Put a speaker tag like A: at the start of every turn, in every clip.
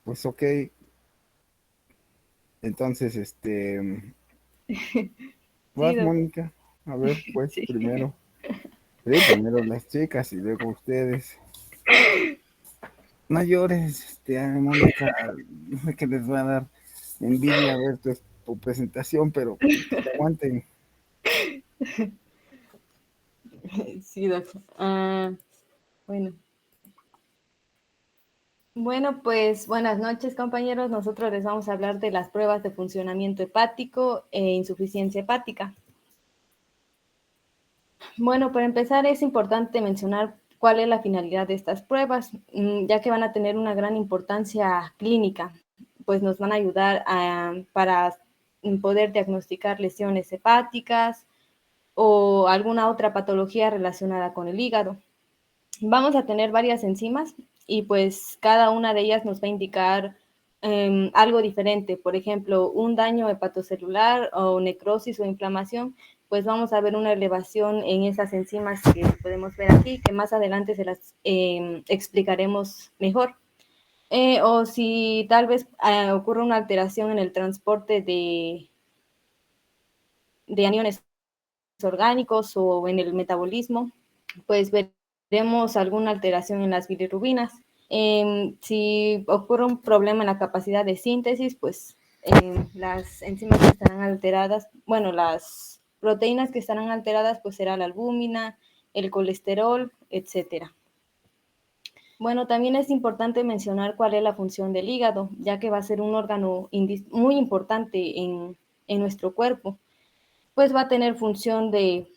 A: Pues ok, entonces,
B: Sí,
A: vas, Mónica, a ver, pues
B: sí.
A: primero, sí, primero las chicas y luego ustedes. No llores, Mónica, no sé que les va a dar envidia ver tu presentación, pero que se aguanten.
B: Sí, doctor. Bueno. Bueno, pues buenas noches, compañeros. Nosotros les vamos a hablar de las pruebas de funcionamiento hepático e insuficiencia hepática. Bueno, para empezar es importante mencionar cuál es la finalidad de estas pruebas, ya que van a tener una gran importancia clínica, pues nos van a ayudar para poder diagnosticar lesiones hepáticas o alguna otra patología relacionada con el hígado. Vamos a tener varias enzimas y pues cada una de ellas nos va a indicar algo diferente. Por ejemplo, un daño hepatocelular o necrosis o inflamación, pues vamos a ver una elevación en esas enzimas que podemos ver aquí, que más adelante se las explicaremos mejor. O si tal vez ocurre una alteración en el transporte de aniones orgánicos o en el metabolismo, pues veremos alguna alteración en las bilirrubinas. Si ocurre un problema en la capacidad de síntesis, pues las enzimas que estarán alteradas, bueno, las proteínas que estarán alteradas, pues será la albúmina, el colesterol, etcétera. Bueno, también es importante mencionar cuál es la función del hígado, ya que va a ser un órgano muy importante en nuestro cuerpo. Pues va a tener función de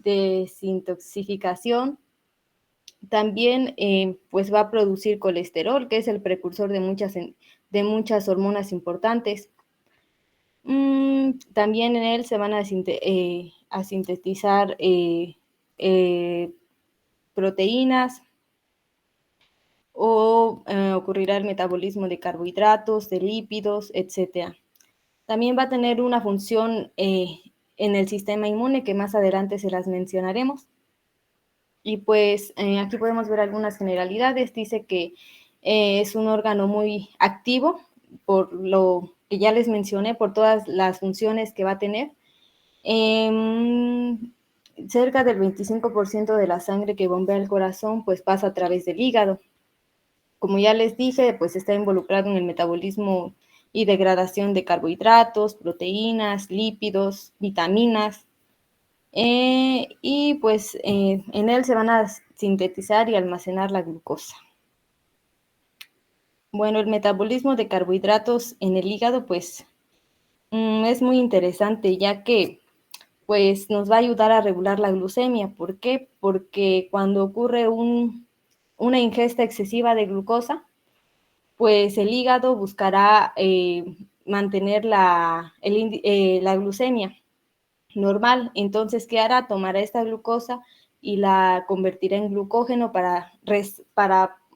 B: desintoxicación. También pues va a producir colesterol, que es el precursor de muchas hormonas importantes. También en él se van a sintetizar proteínas o ocurrirá el metabolismo de carbohidratos, de lípidos, etcétera. También va a tener una función en el sistema inmune que más adelante se las mencionaremos. Y pues aquí podemos ver algunas generalidades. Dice que es un órgano muy activo, por lo que ya les mencioné, por todas las funciones que va a tener. Eh, Cerca del 25% de la sangre que bombea el corazón pues pasa a través del hígado. Como ya les dije, pues está involucrado en el metabolismo y degradación de carbohidratos, proteínas, lípidos, vitaminas, y pues en él se van a sintetizar y almacenar la glucosa. Bueno, el metabolismo de carbohidratos en el hígado pues es muy interesante, ya que pues nos va a ayudar a regular la glucemia. ¿Por qué? Porque cuando ocurre una ingesta excesiva de glucosa, pues el hígado buscará mantener la glucemia normal. Entonces, ¿qué hará? Tomará esta glucosa y la convertirá en glucógeno para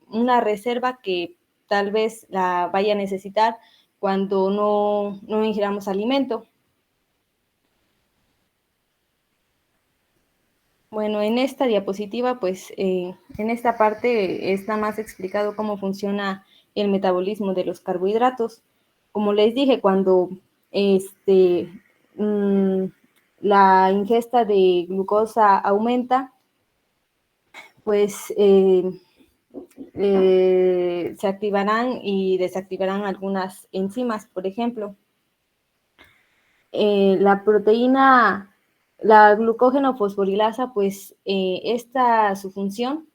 B: una reserva que tal vez la vaya a necesitar cuando no ingiramos alimento. Bueno, en esta diapositiva, pues en esta parte está más explicado cómo funciona el metabolismo de los carbohidratos. Como les dije, cuando este, mmm, la ingesta de glucosa aumenta, pues se activarán y desactivarán algunas enzimas. Por ejemplo, la proteína, la glucógeno fosforilasa, pues esta su función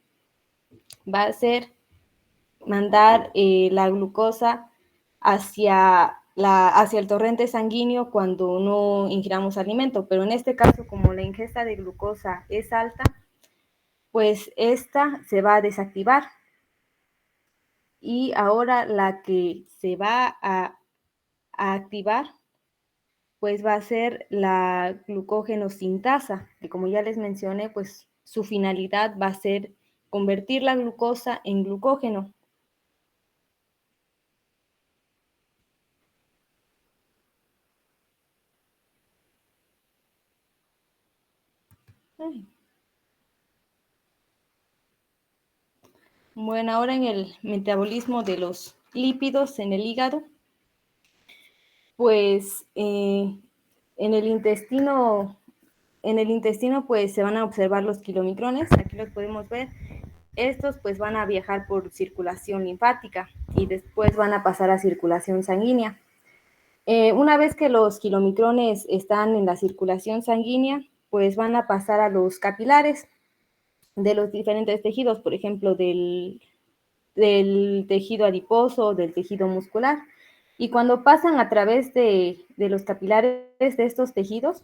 B: va a ser mandar la glucosa hacia el torrente sanguíneo cuando no ingiramos alimento, pero en este caso, como la ingesta de glucosa es alta, pues esta se va a desactivar y ahora la que se va a activar pues va a ser la glucógeno sintasa, que como ya les mencioné, pues su finalidad va a ser convertir la glucosa en glucógeno. Bueno, ahora en el metabolismo de los lípidos en el hígado, pues en el intestino pues se van a observar los kilomicrones, aquí los podemos ver. Estos pues van a viajar por circulación linfática y después van a pasar a circulación sanguínea. Una vez que los kilomicrones están en la circulación sanguínea, pues van a pasar a los capilares de los diferentes tejidos, por ejemplo, del tejido adiposo, del tejido muscular. Y cuando pasan a través de los capilares de estos tejidos,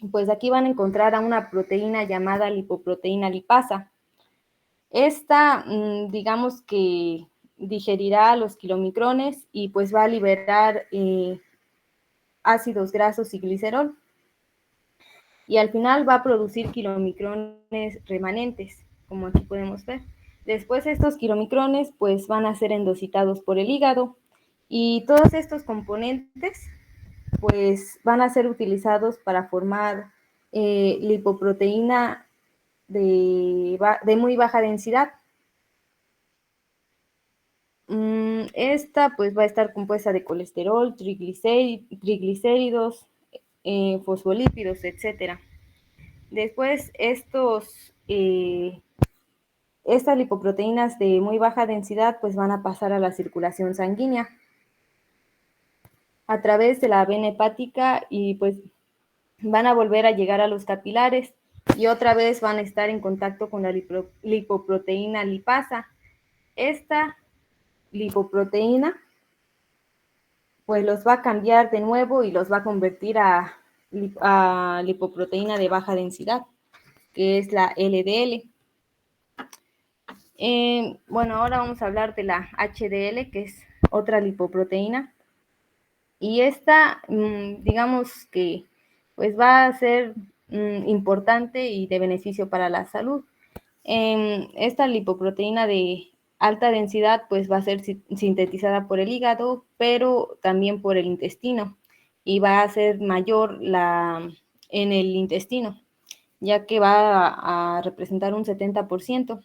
B: pues aquí van a encontrar a una proteína llamada lipoproteína lipasa. Esta, digamos que digerirá los kilomicrones y pues va a liberar ácidos grasos y glicerol. Y al final va a producir kilomicrones remanentes, como aquí podemos ver. Después estos kilomicrones pues van a ser endocitados por el hígado y todos estos componentes pues van a ser utilizados para formar lipoproteína de muy baja densidad. Esta pues va a estar compuesta de colesterol, triglicéridos, fosfolípidos, etcétera. Después estas lipoproteínas de muy baja densidad pues van a pasar a la circulación sanguínea a través de la vena hepática y pues van a volver a llegar a los capilares y otra vez van a estar en contacto con la lipoproteína lipasa. Esta lipoproteína pues los va a cambiar de nuevo y los va a convertir a lipoproteína de baja densidad, que es la LDL. Bueno, ahora vamos a hablar de la HDL, que es otra lipoproteína. Y esta, digamos que pues va a ser importante y de beneficio para la salud. Esta lipoproteína de alta densidad pues va a ser sintetizada por el hígado, pero también por el intestino y va a ser mayor en el intestino, ya que va a representar un 70%.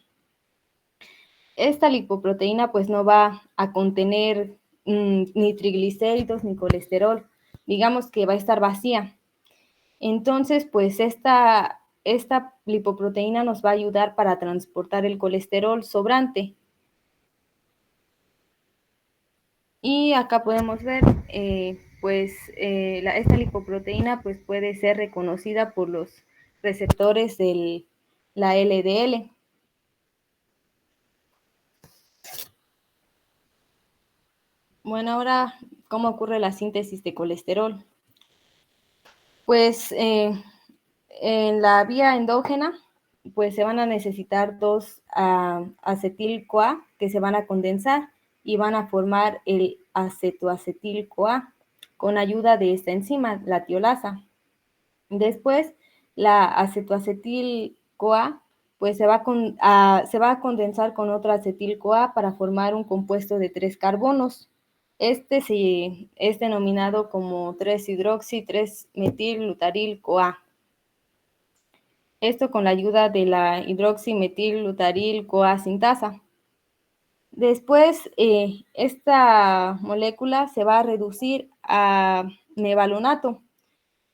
B: Esta lipoproteína pues no va a contener ni triglicéridos ni colesterol, digamos que va a estar vacía. Entonces, pues esta lipoproteína nos va a ayudar para transportar el colesterol sobrante. Y acá podemos ver, esta lipoproteína pues puede ser reconocida por los receptores de la LDL. Bueno, ahora, ¿cómo ocurre la síntesis de colesterol? Pues en la vía endógena, pues se van a necesitar dos acetil-CoA que se van a condensar y van a formar el acetoacetil-CoA con ayuda de esta enzima, la tiolasa. Después, la acetoacetil-CoA pues se va a condensar con otra acetil-CoA para formar un compuesto de 3 carbonos. Este es denominado como 3-hidroxi-3-metil-lutaril-CoA. Esto con la ayuda de la hidroximetil-lutaril-CoA sintasa. Después, esta molécula se va a reducir a mevalonato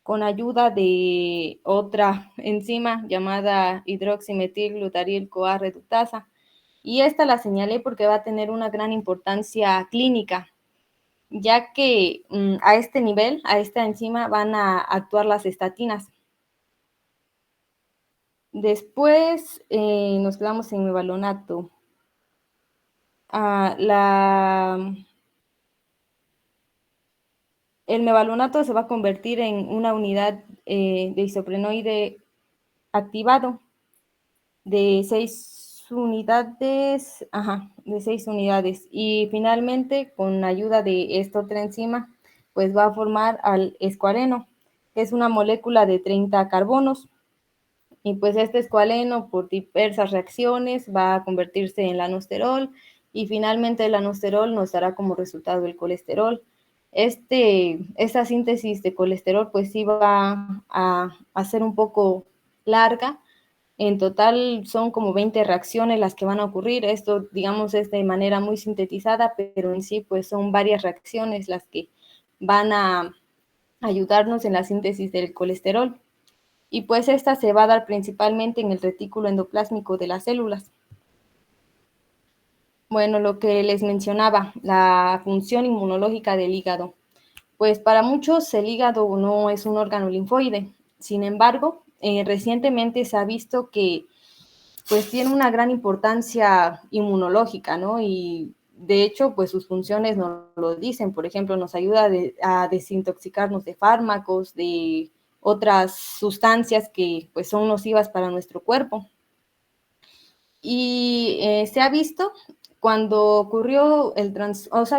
B: con ayuda de otra enzima llamada hidroximetil-lutaril-CoA reductasa. Y esta la señalé porque va a tener una gran importancia clínica, ya que a este nivel, a esta enzima, van a actuar las estatinas. Después nos quedamos en mevalonato. El mevalonato se va a convertir en una unidad de isoprenoide activado de 6 unidades, y finalmente con ayuda de esta otra enzima, pues va a formar al escualeno, que es una molécula de 30 carbonos. Y pues este escualeno, por diversas reacciones, va a convertirse en lanosterol y finalmente el lanosterol nos dará como resultado el colesterol. Esta síntesis de colesterol pues sí va a ser un poco larga, En total son como 20 reacciones las que van a ocurrir. Esto, digamos, es de manera muy sintetizada, pero en sí, pues son varias reacciones las que van a ayudarnos en la síntesis del colesterol. Y pues esta se va a dar principalmente en el retículo endoplásmico de las células. Bueno, lo que les mencionaba, la función inmunológica del hígado. Pues para muchos el hígado no es un órgano linfoide. Sin embargo, recientemente se ha visto que pues tiene una gran importancia inmunológica, ¿no? Y de hecho, pues sus funciones nos lo dicen. Por ejemplo, nos ayuda a desintoxicarnos de fármacos, de otras sustancias que pues son nocivas para nuestro cuerpo. Y se ha visto cuando ocurrió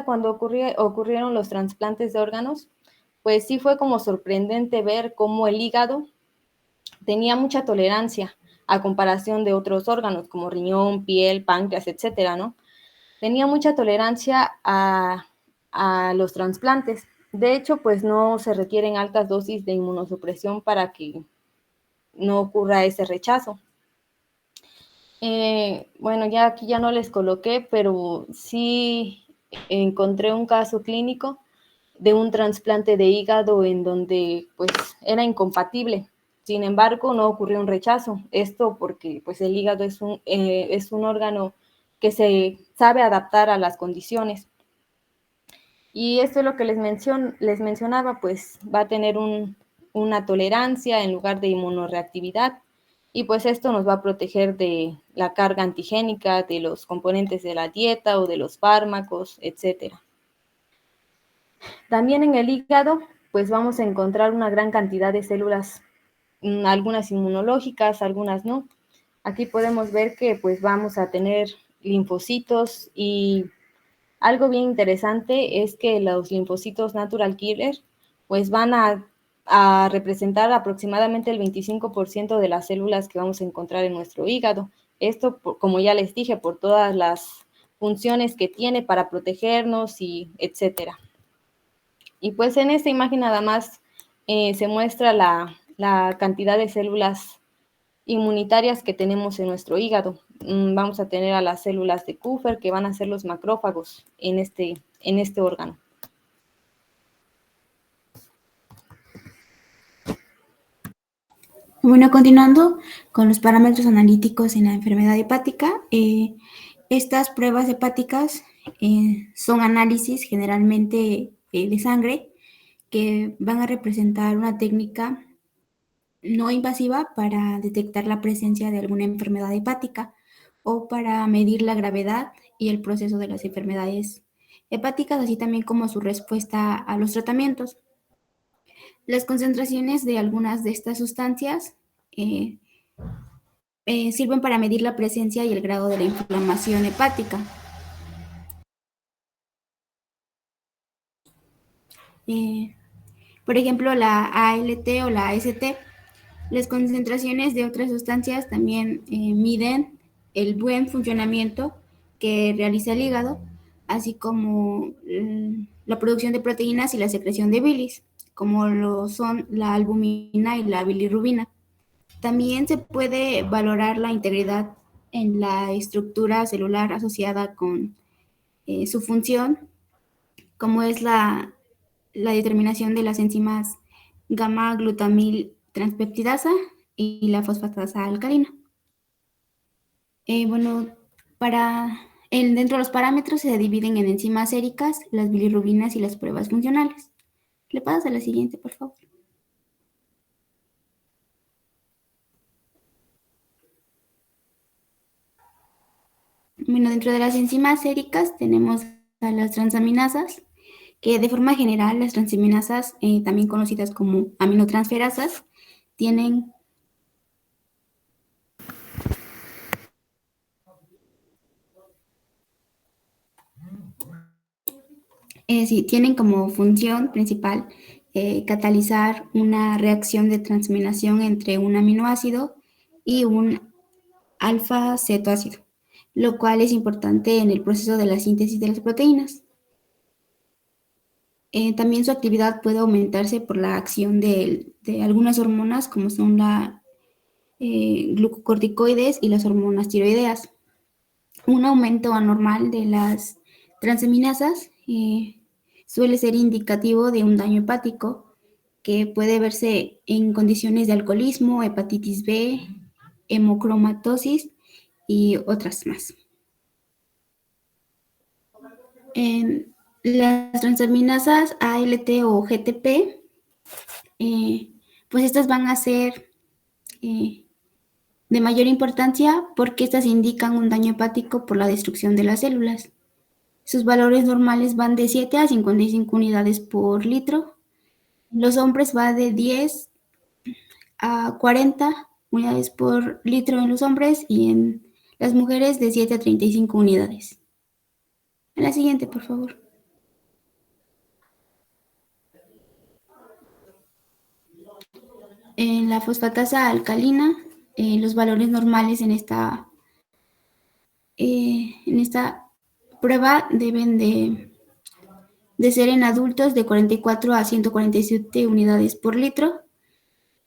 B: cuando ocurrieron los trasplantes de órganos, pues sí fue como sorprendente ver cómo el hígado tenía mucha tolerancia a comparación de otros órganos como riñón, piel, páncreas, etcétera, ¿no? Tenía mucha tolerancia a los trasplantes. De hecho, pues no se requieren altas dosis de inmunosupresión para que no ocurra ese rechazo. Bueno, ya aquí ya no les coloqué, pero sí encontré un caso clínico de un trasplante de hígado en donde pues era incompatible. Sin embargo, no ocurrió un rechazo. Esto porque pues el hígado es un órgano que se sabe adaptar a las condiciones. Y esto es lo que les mencionaba, pues va a tener una tolerancia en lugar de inmunoreactividad. Y pues esto nos va a proteger de la carga antigénica, de los componentes de la dieta o de los fármacos, etcétera. También en el hígado, pues vamos a encontrar una gran cantidad de células, algunas inmunológicas, algunas no. Aquí podemos ver que pues vamos a tener linfocitos y algo bien interesante es que los linfocitos natural killer pues van a representar aproximadamente el 25% de las células que vamos a encontrar en nuestro hígado. Esto, como ya les dije, por todas las funciones que tiene para protegernos y etcétera. Y pues en esta imagen nada más se muestra la cantidad de células inmunitarias que tenemos en nuestro hígado. Vamos a tener a las células de Kupffer, que van a ser los macrófagos en este órgano.
C: Bueno, continuando con los parámetros analíticos en la enfermedad hepática, estas pruebas hepáticas son análisis generalmente de sangre que van a representar una técnica no invasiva para detectar la presencia de alguna enfermedad hepática o para medir la gravedad y el proceso de las enfermedades hepáticas, así también como su respuesta a los tratamientos. Las concentraciones de algunas de estas sustancias sirven para medir la presencia y el grado de la inflamación hepática. Por ejemplo, la ALT o la AST. Las concentraciones de otras sustancias también miden el buen funcionamiento que realiza el hígado, así como la producción de proteínas y la secreción de bilis, como lo son la albumina y la bilirrubina. También se puede valorar la integridad en la estructura celular asociada con su función, como es la determinación de las enzimas gamma-glutamil transpeptidasa y la fosfatasa alcalina. Bueno, dentro de los parámetros se dividen en enzimas séricas, las bilirrubinas y las pruebas funcionales. ¿Le pasas a la siguiente, por favor? Bueno, dentro de las enzimas séricas tenemos a las transaminasas, que de forma general las transaminasas, también conocidas como aminotransferasas, tienen tienen como función principal catalizar una reacción de transminación entre un aminoácido y un alfa-cetoácido, lo cual es importante en el proceso de la síntesis de las proteínas. También su actividad puede aumentarse por la acción de algunas hormonas, como son la glucocorticoides y las hormonas tiroideas. Un aumento anormal de las transaminasas suele ser indicativo de un daño hepático que puede verse en condiciones de alcoholismo, hepatitis B, hemocromatosis y otras más. En las transaminasas ALT o GTP, pues estas van a ser de mayor importancia porque estas indican un daño hepático por la destrucción de las células. Sus valores normales van de 7 a 55 unidades por litro. En los hombres va de 10 a 40 unidades por litro en los hombres y en las mujeres de 7 a 35 unidades. En la siguiente, por favor. En la fosfatasa alcalina, los valores normales en esta prueba deben de ser en adultos de 44 a 147 unidades por litro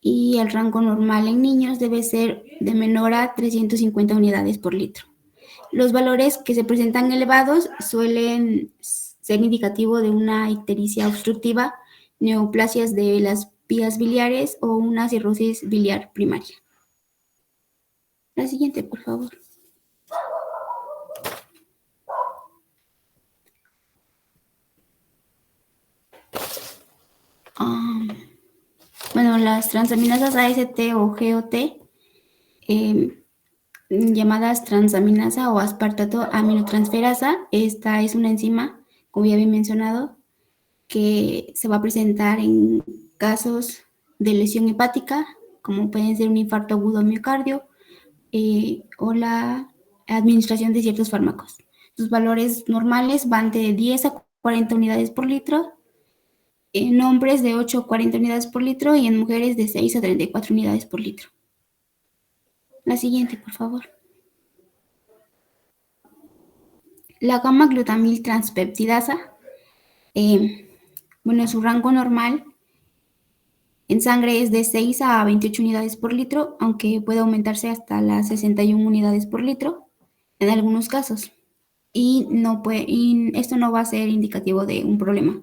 C: y el rango normal en niños debe ser de menor a 350 unidades por litro. Los valores que se presentan elevados suelen ser indicativo de una ictericia obstructiva, neoplasias de las vías biliares o una cirrosis biliar primaria. La siguiente, por favor. Bueno, las transaminasas AST o GOT, llamadas transaminasa o aspartato aminotransferasa, esta es una enzima, como ya había mencionado, que se va a presentar en casos de lesión hepática, como pueden ser un infarto agudo al miocardio o la administración de ciertos fármacos. Sus valores normales van de 10 a 40 unidades por litro, en hombres de 8 a 40 unidades por litro y en mujeres de 6 a 34 unidades por litro. La siguiente, por favor. La gamma-glutamil transpeptidasa, su rango normal en sangre es de 6 a 28 unidades por litro, aunque puede aumentarse hasta las 61 unidades por litro en algunos casos. Y esto no va a ser indicativo de un problema.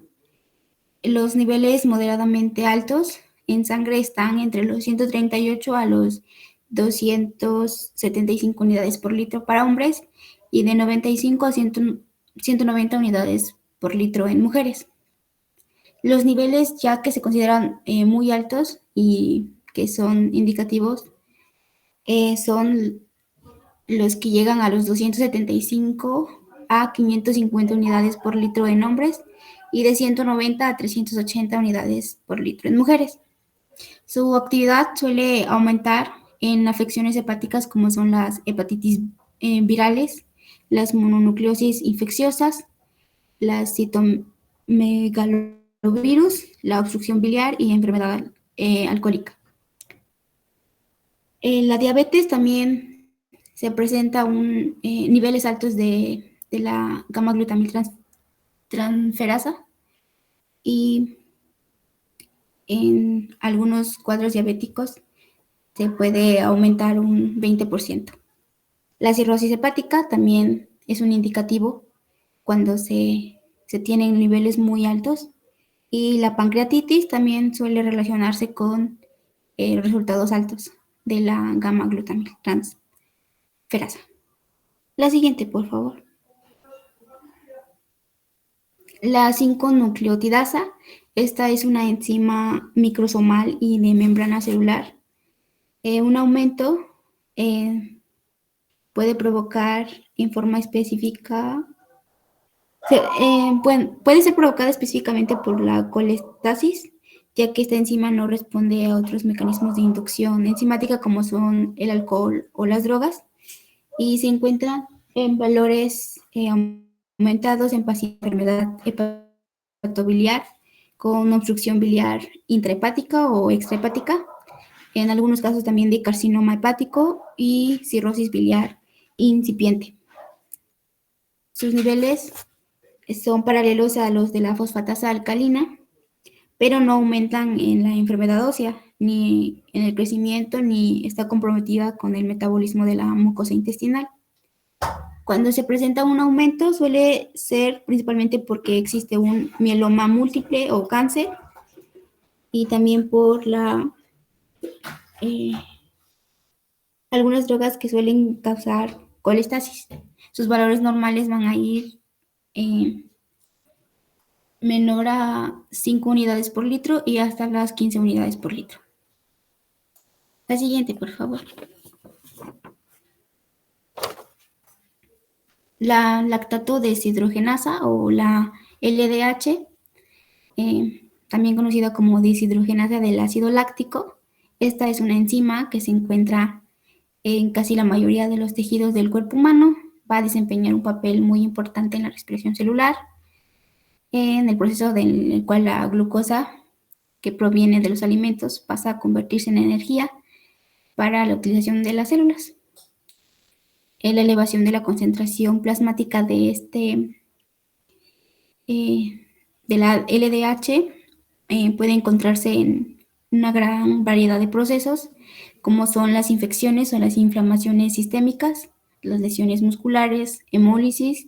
C: Los niveles moderadamente altos en sangre están entre los 138 a los 275 unidades por litro para hombres y de 95 a 190 unidades por litro en mujeres. Los niveles ya que se consideran muy altos y que son indicativos son los que llegan a los 275 a 550 unidades por litro en hombres y de 190 a 380 unidades por litro en mujeres. Su actividad suele aumentar en afecciones hepáticas como son las hepatitis virales, las mononucleosis infecciosas, las citomegalovirus, la obstrucción biliar y enfermedad alcohólica. En la diabetes también se presenta niveles altos de la gamma-glutamil transferasa y en algunos cuadros diabéticos se puede aumentar un 20%. La cirrosis hepática también es un indicativo cuando se tienen niveles muy altos y la pancreatitis también suele relacionarse con resultados altos de la gamma-glutamil transferasa. La siguiente, por favor. La 5-nucleotidasa, esta es una enzima microsomal y de membrana celular. Un aumento puede provocar en forma específica, puede ser provocada específicamente por la colestasis, ya que esta enzima no responde a otros mecanismos de inducción enzimática como son el alcohol o las drogas, y se encuentra en valores aumentados en pacientes con enfermedad hepatobiliar con obstrucción biliar intrahepática o extrahepática, en algunos casos también de carcinoma hepático y cirrosis biliar incipiente. Sus niveles son paralelos a los de la fosfatasa alcalina, pero no aumentan en la enfermedad ósea, ni en el crecimiento, ni está comprometida con el metabolismo de la mucosa intestinal. Cuando se presenta un aumento suele ser principalmente porque existe un mieloma múltiple o cáncer y también por eh, algunas drogas que suelen causar colestasis. Sus valores normales van a ir menor a 5 unidades por litro y hasta las 15 unidades por litro. La siguiente, por favor. La lactato deshidrogenasa o la LDH, también conocida como deshidrogenasa del ácido láctico. Esta es una enzima que se encuentra en casi la mayoría de los tejidos del cuerpo humano. Va a desempeñar un papel muy importante en la respiración celular, en el proceso en el cual la glucosa que proviene de los alimentos pasa a convertirse en energía para la utilización de las células. La elevación de la concentración plasmática de la LDH puede encontrarse en una gran variedad de procesos, como son las infecciones o las inflamaciones sistémicas, las lesiones musculares, hemólisis,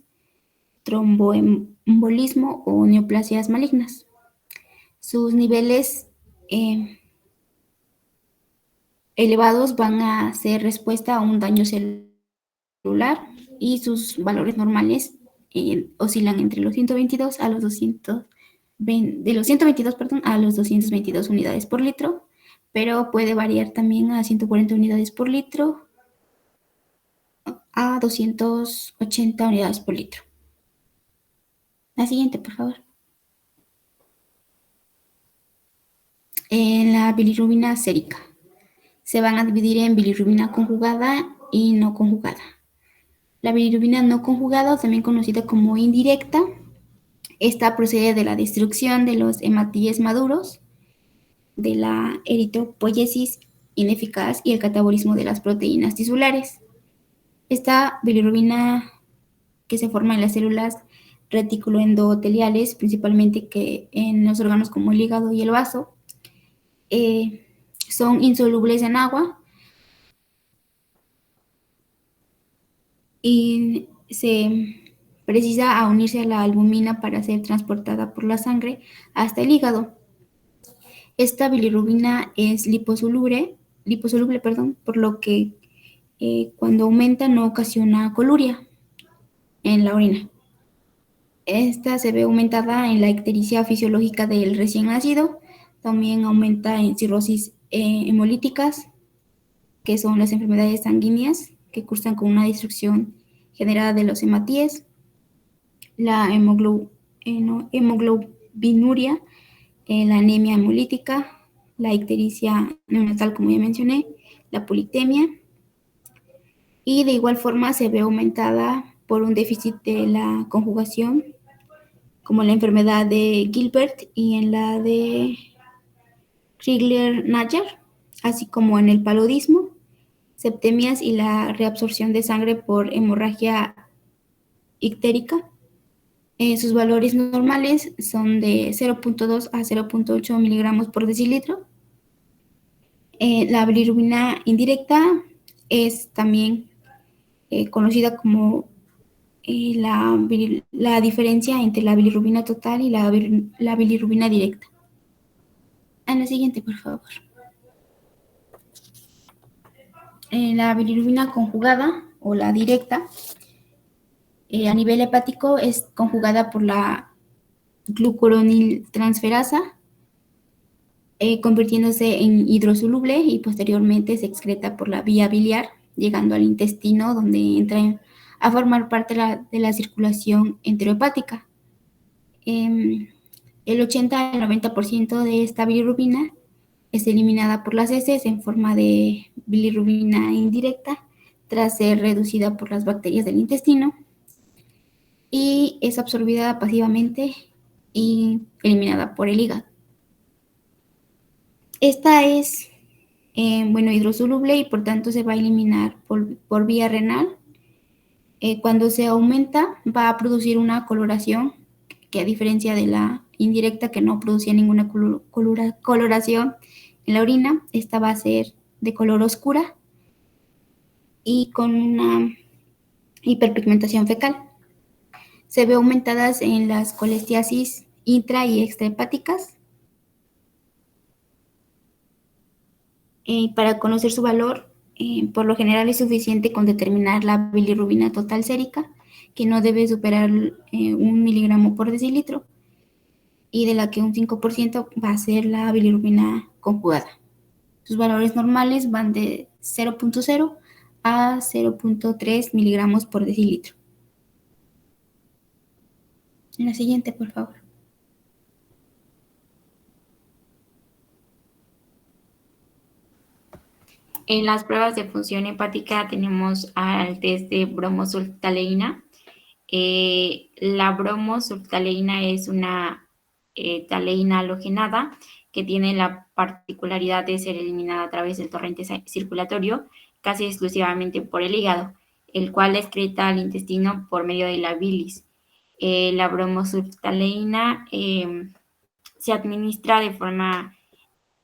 C: tromboembolismo o neoplasias malignas. Sus niveles elevados van a hacer respuesta a un daño celular y sus valores normales oscilan entre los 122 a los 222, a los 222 unidades por litro, pero puede variar también a 140 unidades por litro a 280 unidades por litro. La siguiente, por favor. En la bilirrubina sérica se van a dividir en bilirrubina conjugada y no conjugada. La bilirrubina no conjugada, también conocida como indirecta, esta procede de la destrucción de los hematíes maduros, de la eritropoyesis ineficaz y el catabolismo de las proteínas tisulares. Esta bilirrubina que se forma en las células reticuloendoteliales, principalmente que en los órganos como el hígado y el vaso, son insolubles en agua y se precisa a unirse a la albumina para ser transportada por la sangre hasta el hígado. Esta bilirrubina es liposoluble, por lo que cuando aumenta no ocasiona coluria en la orina. Esta se ve aumentada en la ictericia fisiológica del recién nacido, también aumenta en cirrosis hemolíticas, que son las enfermedades sanguíneas que cursan con una destrucción generada de los hematíes, la hemoglobinuria, la anemia hemolítica, la ictericia neonatal, como ya mencioné, la politemia, y de igual forma se ve aumentada por un déficit de la conjugación, como en la enfermedad de Gilbert y en la de Crigler-Najjar, así como en el paludismo, septemias y la reabsorción de sangre por hemorragia ictérica. Sus valores normales son de 0.2 a 0.8 miligramos por decilitro. La bilirrubina indirecta es también conocida como la diferencia entre la bilirrubina total y la bilirrubina directa. En la siguiente, por favor. La bilirrubina conjugada o la directa a nivel hepático es conjugada por la glucuroniltransferasa, convirtiéndose en hidrosoluble y posteriormente se excreta por la vía biliar, llegando al intestino, donde entra a formar parte de la circulación enterohepática. El 80 al 90% de esta bilirrubina es eliminada por las heces en forma de bilirrubina indirecta tras ser reducida por las bacterias del intestino y es absorbida pasivamente y eliminada por el hígado. Esta es hidrosoluble y por tanto se va a eliminar por vía renal. Cuando se aumenta va a producir una coloración que, a diferencia de la indirecta que no producía ninguna coloración en la orina. Esta va a ser de color oscura y con una hiperpigmentación fecal. Se ve aumentadas en las colestiasis intra y extrahepáticas. Para conocer su valor, por lo general es suficiente con determinar la bilirrubina total sérica, que no debe superar 1 miligramo por decilitro, y de la que un 5% va a ser la bilirrubina conjugada. Sus valores normales van de 0.0 a 0.3 miligramos por decilitro. En la siguiente, por favor.
D: En las pruebas de función hepática tenemos al test de bromosulftaleína. La bromosulftaleína es una taleína halogenada que tiene la particularidad de ser eliminada a través del torrente circulatorio casi exclusivamente por el hígado, el cual excreta al intestino por medio de la bilis. La bromosulftaleína se administra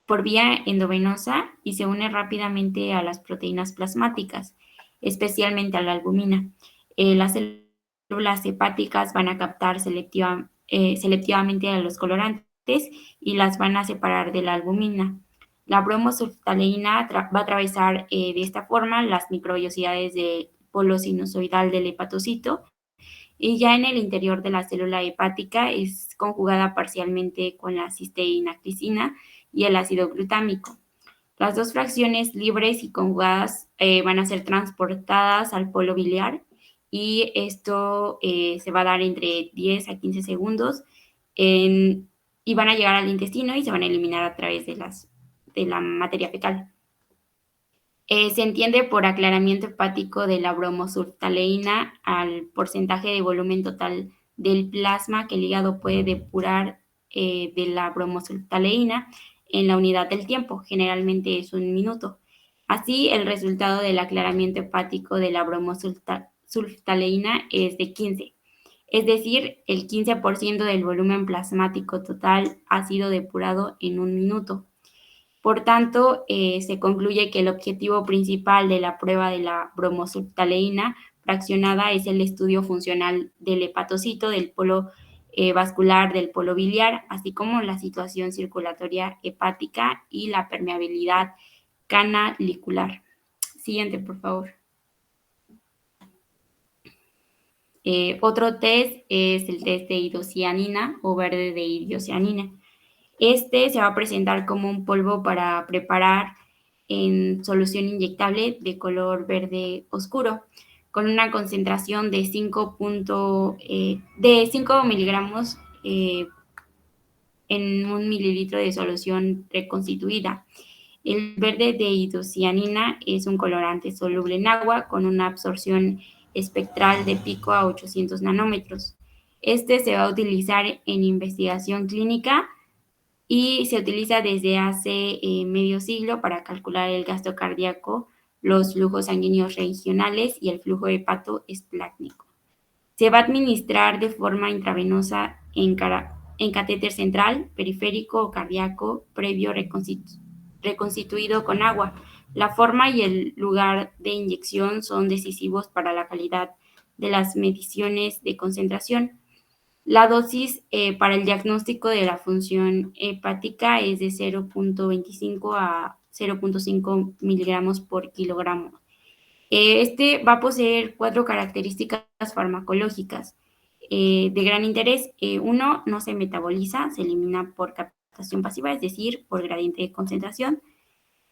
D: por vía endovenosa y se une rápidamente a las proteínas plasmáticas, especialmente a la albumina. Las células hepáticas van a captar selectivamente a los colorantes y las van a separar de la albumina. La bromosulftaleína va a atravesar de esta forma las microvellosidades del polo sinusoidal del hepatocito, y ya en el interior de la célula hepática es conjugada parcialmente con la cisteína-glicina y el ácido glutámico. Las dos fracciones libres y conjugadas van a ser transportadas al polo biliar, y esto se va a dar entre 10 a 15 segundos y van a llegar al intestino y se van a eliminar a través de la materia fecal. Se entiende por aclaramiento hepático de la bromosulftaleína al porcentaje de volumen total del plasma que el hígado puede depurar de la bromosulftaleína en la unidad del tiempo, generalmente es 1 minuto. Así, el resultado del aclaramiento hepático de la bromosulftaleína es de 15, es decir, el 15% del volumen plasmático total ha sido depurado en 1 minuto. Por tanto, se concluye que el objetivo principal de la prueba de la bromosulftaleína fraccionada es el estudio funcional del hepatocito, del polo vascular, del polo biliar, así como la situación circulatoria hepática y la permeabilidad canalicular. Siguiente, por favor. Otro test es el test de hidrocianina o verde de hidrocianina. Este se va a presentar como un polvo para preparar en solución inyectable de color verde oscuro, con una concentración de 5 miligramos en 1 mililitro de solución reconstituida. El verde de hidrocianina es un colorante soluble en agua con una absorción espectral de pico a 800 nanómetros. Este se va a utilizar en investigación clínica y se utiliza desde hace medio siglo para calcular el gasto cardíaco, los flujos sanguíneos regionales y el flujo hepatoesplácnico. Se va a administrar de forma intravenosa en catéter central, periférico o cardíaco previo reconstituido con agua. La forma y el lugar de inyección son decisivos para la calidad de las mediciones de concentración. La dosis para el diagnóstico de la función hepática es de 0.25 a 0.5 miligramos por kilogramo. Este va a poseer 4 características farmacológicas de gran interés. 1, no se metaboliza, se elimina por captación pasiva, es decir, por gradiente de concentración,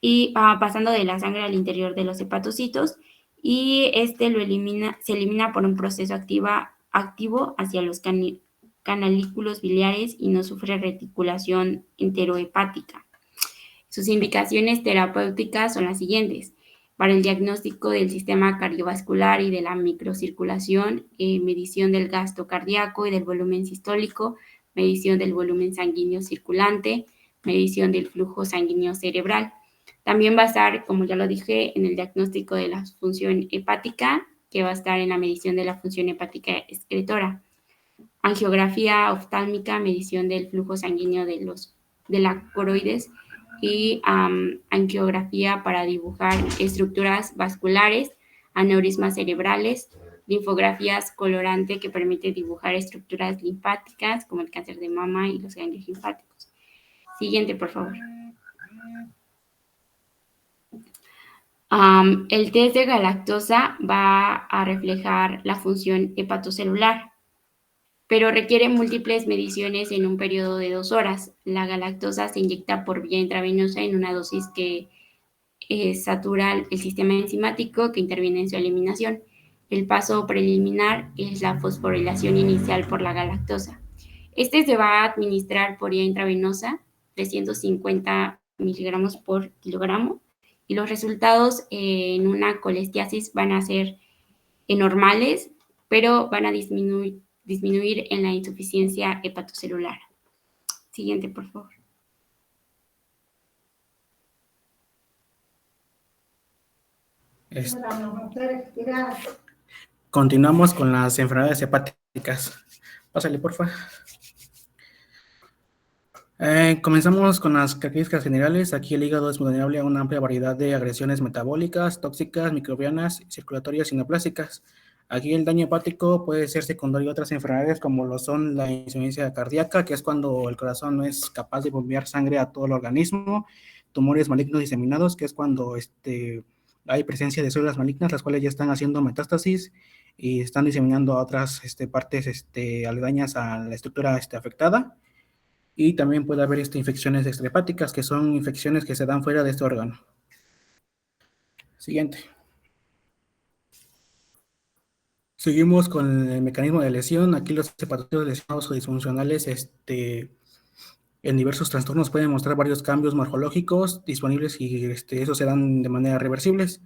D: y pasando de la sangre al interior de los hepatocitos, y se elimina por un proceso activo hacia los canalículos biliares y no sufre reticulación enterohepática. Sus indicaciones terapéuticas son las siguientes: para el diagnóstico del sistema cardiovascular y de la microcirculación, medición del gasto cardíaco y del volumen sistólico, medición del volumen sanguíneo circulante, medición del flujo sanguíneo cerebral. También va a estar, como ya lo dije, en el diagnóstico de la función hepática, que va a estar en la medición de la función hepática excretora. angiografía oftálmica, medición del flujo sanguíneo de la coroides y angiografía para dibujar estructuras vasculares, aneurismas cerebrales, linfografías colorante que permite dibujar estructuras linfáticas como el cáncer de mama y los ganglios linfáticos. Siguiente, por favor. El test de galactosa va a reflejar la función hepatocelular, pero requiere múltiples mediciones en un periodo de 2 horas. La galactosa se inyecta por vía intravenosa en una dosis que satura el sistema enzimático que interviene en su eliminación. El paso preliminar es la fosforilación inicial por la galactosa. Este se va a administrar por vía intravenosa, 350 miligramos por kilogramo, y los resultados en una colestiasis van a ser normales, pero van a disminuir en la insuficiencia hepatocelular. Siguiente, por favor.
E: Continuamos con las enfermedades hepáticas. Pásale, por favor. Comenzamos con las características generales. Aquí el hígado es vulnerable a una amplia variedad de agresiones metabólicas, tóxicas, microbianas, circulatorias y neoplásicas. Aquí el daño hepático puede ser secundario a otras enfermedades como lo son la insuficiencia cardíaca, que es cuando el corazón no es capaz de bombear sangre a todo el organismo, tumores malignos diseminados, que es cuando hay presencia de células malignas, las cuales ya están haciendo metástasis y están diseminando a otras partes aledañas a la estructura afectada. Y también puede haber infecciones extrahepáticas, que son infecciones que se dan fuera de este órgano. Siguiente. Seguimos con el mecanismo de lesión. Aquí los hepatocitos lesionados o disfuncionales en diversos trastornos pueden mostrar varios cambios morfológicos disponibles y esos se dan de manera reversibles.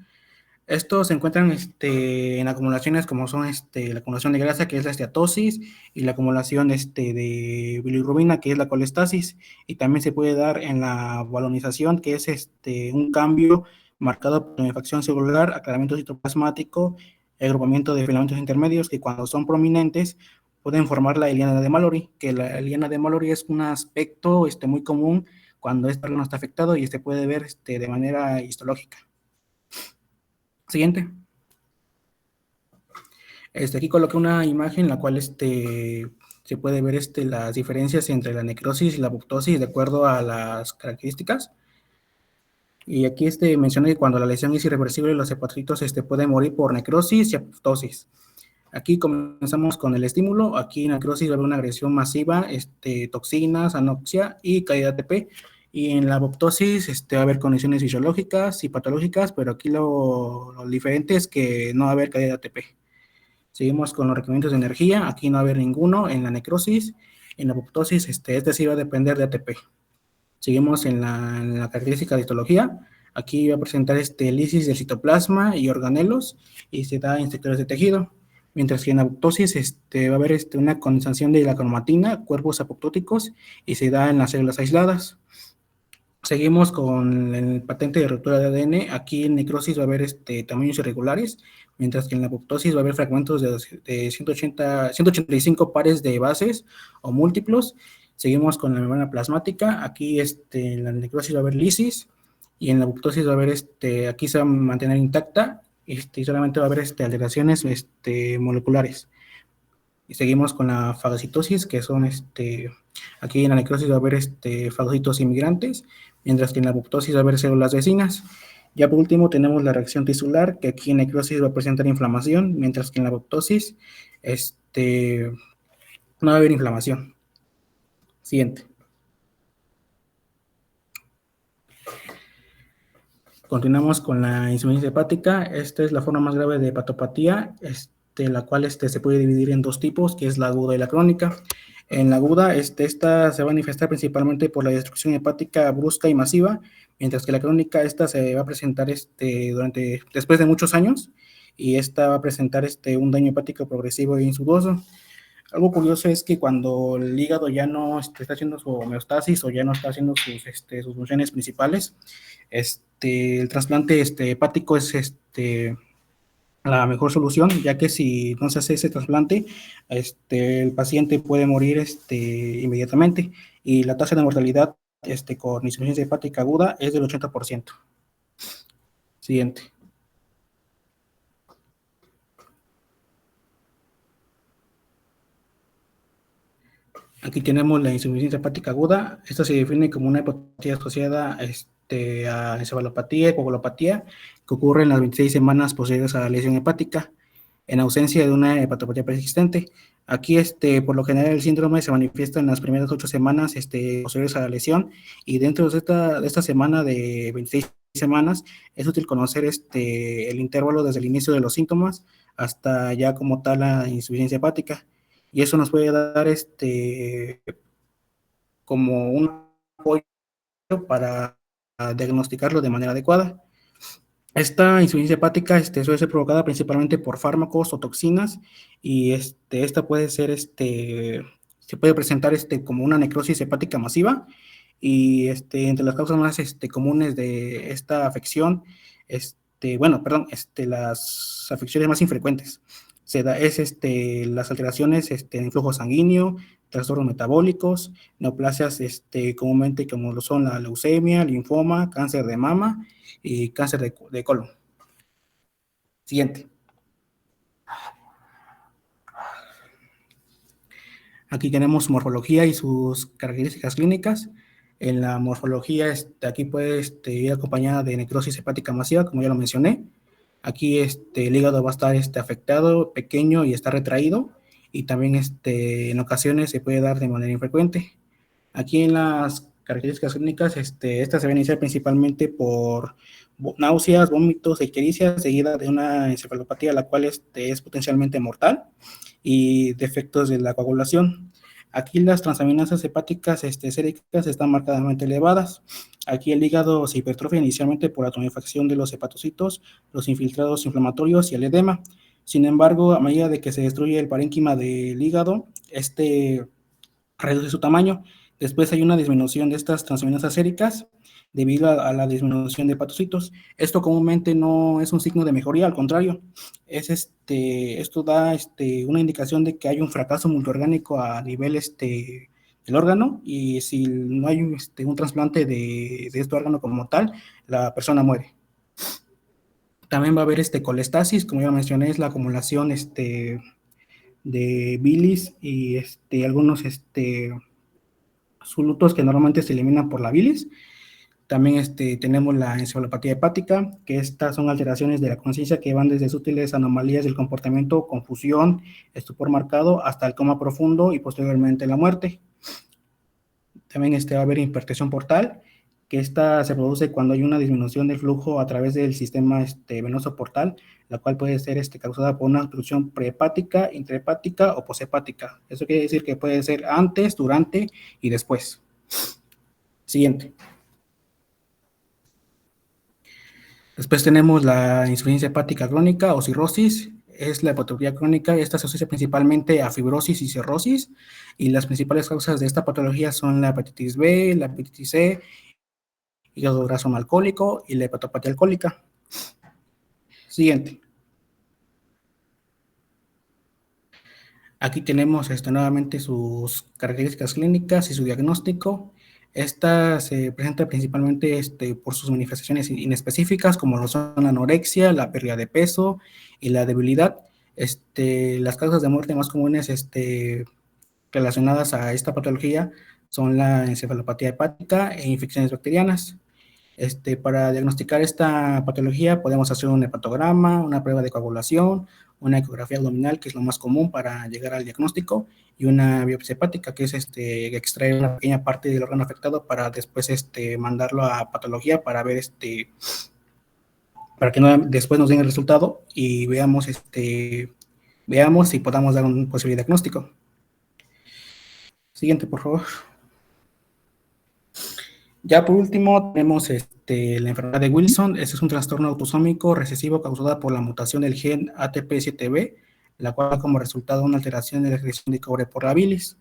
E: Estos se encuentran en acumulaciones como son la acumulación de grasa, que es la esteatosis, y la acumulación de bilirrubina, que es la colestasis, y también se puede dar en la balonización, que es un cambio marcado por tumefacción celular, aclaramiento citoplasmático, agrupamiento de filamentos intermedios, que cuando son prominentes pueden formar la Eliana de Mallory, que la Eliana de Mallory es un aspecto muy común cuando este órgano está afectado y se puede ver de manera histológica. Siguiente. Aquí coloqué una imagen en la cual se puede ver las diferencias entre la necrosis y la apoptosis de acuerdo a las características. Y aquí menciona que cuando la lesión es irreversible, los hepatocitos pueden morir por necrosis y apoptosis. Aquí comenzamos con el estímulo. Aquí en necrosis va a haber una agresión masiva, toxinas, anoxia y caída de ATP. Y en la apoptosis va a haber condiciones fisiológicas y patológicas, pero aquí lo diferente es que no va a haber caída de ATP. Seguimos con los requerimientos de energía. Aquí no va a haber ninguno en la necrosis. En la apoptosis, sí va a depender de ATP. Seguimos en la característica de histología. Aquí va a presentar lisis del citoplasma y organelos y se da en sectores de tejido. Mientras que en apoptosis va a haber una condensación de la cromatina, cuerpos apoptóticos, y se da en las células aisladas. Seguimos con el patente de ruptura de ADN. Aquí en necrosis va a haber tamaños irregulares, mientras que en la apoptosis va a haber fragmentos de 185 pares de bases o múltiplos. Seguimos con la membrana plasmática. Aquí en la necrosis va a haber lisis y en la apoptosis va a haber, aquí se va a mantener intacta y solamente va a haber alteraciones moleculares. Y seguimos con la fagocitosis, que son aquí en la necrosis va a haber fagocitos inmigrantes, mientras que en la apoptosis va a haber células vecinas. Ya por último tenemos la reacción tisular, que aquí en necrosis va a presentar inflamación, mientras que en la apoptosis no va a haber inflamación. Siguiente. Continuamos con la insuficiencia hepática. Esta es la forma más grave de hepatopatía, la cual se puede dividir en dos tipos, que es la aguda y la crónica. En la aguda, esta se va a manifestar principalmente por la destrucción hepática brusca y masiva, mientras que la crónica, esta se va a presentar después de muchos años, y esta va a presentar un daño hepático progresivo e insiduoso. Algo curioso es que cuando el hígado ya no está haciendo su homeostasis o ya no está haciendo sus funciones principales, el trasplante hepático es la mejor solución, ya que si no se hace ese trasplante, el paciente puede morir inmediatamente, y la tasa de mortalidad con insuficiencia hepática aguda es del 80%. Siguiente. Aquí tenemos la insuficiencia hepática aguda. Esta se define como una hepatopatía asociada a encefalopatía y coagulopatía que ocurre en las 26 semanas posteriores a la lesión hepática, en ausencia de una hepatopatía persistente. Aquí, por lo general, el síndrome se manifiesta en las primeras 8 semanas posteriores a la lesión, y dentro de esta semana de 26 semanas es útil conocer el intervalo desde el inicio de los síntomas hasta ya como tal la insuficiencia hepática, y eso nos puede dar como un apoyo para diagnosticarlo de manera adecuada. Esta insuficiencia hepática suele ser provocada principalmente por fármacos o toxinas, y esta puede ser, se puede presentar como una necrosis hepática masiva, y entre las causas más comunes de esta afección, las afecciones más infrecuentes las alteraciones en flujo sanguíneo, trastornos metabólicos, neoplasias comúnmente como lo son la leucemia, linfoma, cáncer de mama y cáncer de colon. Siguiente. Aquí tenemos su morfología y sus características clínicas. En la morfología, aquí puede ir acompañada de necrosis hepática masiva, como ya lo mencioné. Aquí el hígado va a estar afectado, pequeño y está retraído, y también en ocasiones se puede dar de manera infrecuente. Aquí en las características clínicas, estas se van a iniciar principalmente por náuseas, vómitos e ictericia, seguida de una encefalopatía, la cual es potencialmente mortal, y defectos de la coagulación. Aquí las transaminasas hepáticas séricas están marcadamente elevadas. Aquí el hígado se hipertrofia inicialmente por la tumefacción de los hepatocitos, los infiltrados inflamatorios y el edema. Sin embargo, a medida de que se destruye el parénquima del hígado, reduce su tamaño. Después hay una disminución de estas transaminasas séricas debido a la disminución de hepatocitos. Esto comúnmente no es un signo de mejoría, al contrario, esto da una indicación de que hay un fracaso multiorgánico a nivel del órgano, y si no hay un trasplante de este órgano como tal, la persona muere. También va a haber colestasis, como ya mencioné, es la acumulación de bilis y algunos solutos que normalmente se eliminan por la bilis. También tenemos la encefalopatía hepática, que estas son alteraciones de la conciencia que van desde sutiles anomalías del comportamiento, confusión, estupor marcado, hasta el coma profundo y posteriormente la muerte. También va a haber hipertensión portal, que esta se produce cuando hay una disminución del flujo a través del sistema venoso portal, la cual puede ser causada por una obstrucción prehepática, intrahepática o poshepática. Eso quiere decir que puede ser antes, durante y después. Siguiente. Después tenemos la insuficiencia hepática crónica o cirrosis. Es la hepatopatía crónica. Esta se asocia principalmente a fibrosis y cirrosis, y las principales causas de esta patología son la hepatitis B, la hepatitis C, hígado graso no alcohólico y la hepatopatía alcohólica. Siguiente. Aquí tenemos nuevamente sus características clínicas y su diagnóstico. Esta se presenta principalmente por sus manifestaciones inespecíficas, como lo son la anorexia, la pérdida de peso y la debilidad. Las causas de muerte más comunes relacionadas a esta patología son la encefalopatía hepática e infecciones bacterianas. Para diagnosticar esta patología podemos hacer un hepatograma, una prueba de coagulación, una ecografía abdominal, que es lo más común para llegar al diagnóstico, y una biopsia hepática, que es extraer una pequeña parte del órgano afectado para después mandarlo a patología para ver para que después nos den el resultado y veamos si podamos dar un posible diagnóstico. Siguiente, por favor. Ya por último tenemos la enfermedad de Wilson. Este es un trastorno autosómico recesivo causado por la mutación del gen ATP7B, la cual da como resultado una alteración de la excreción de cobre por la bilis.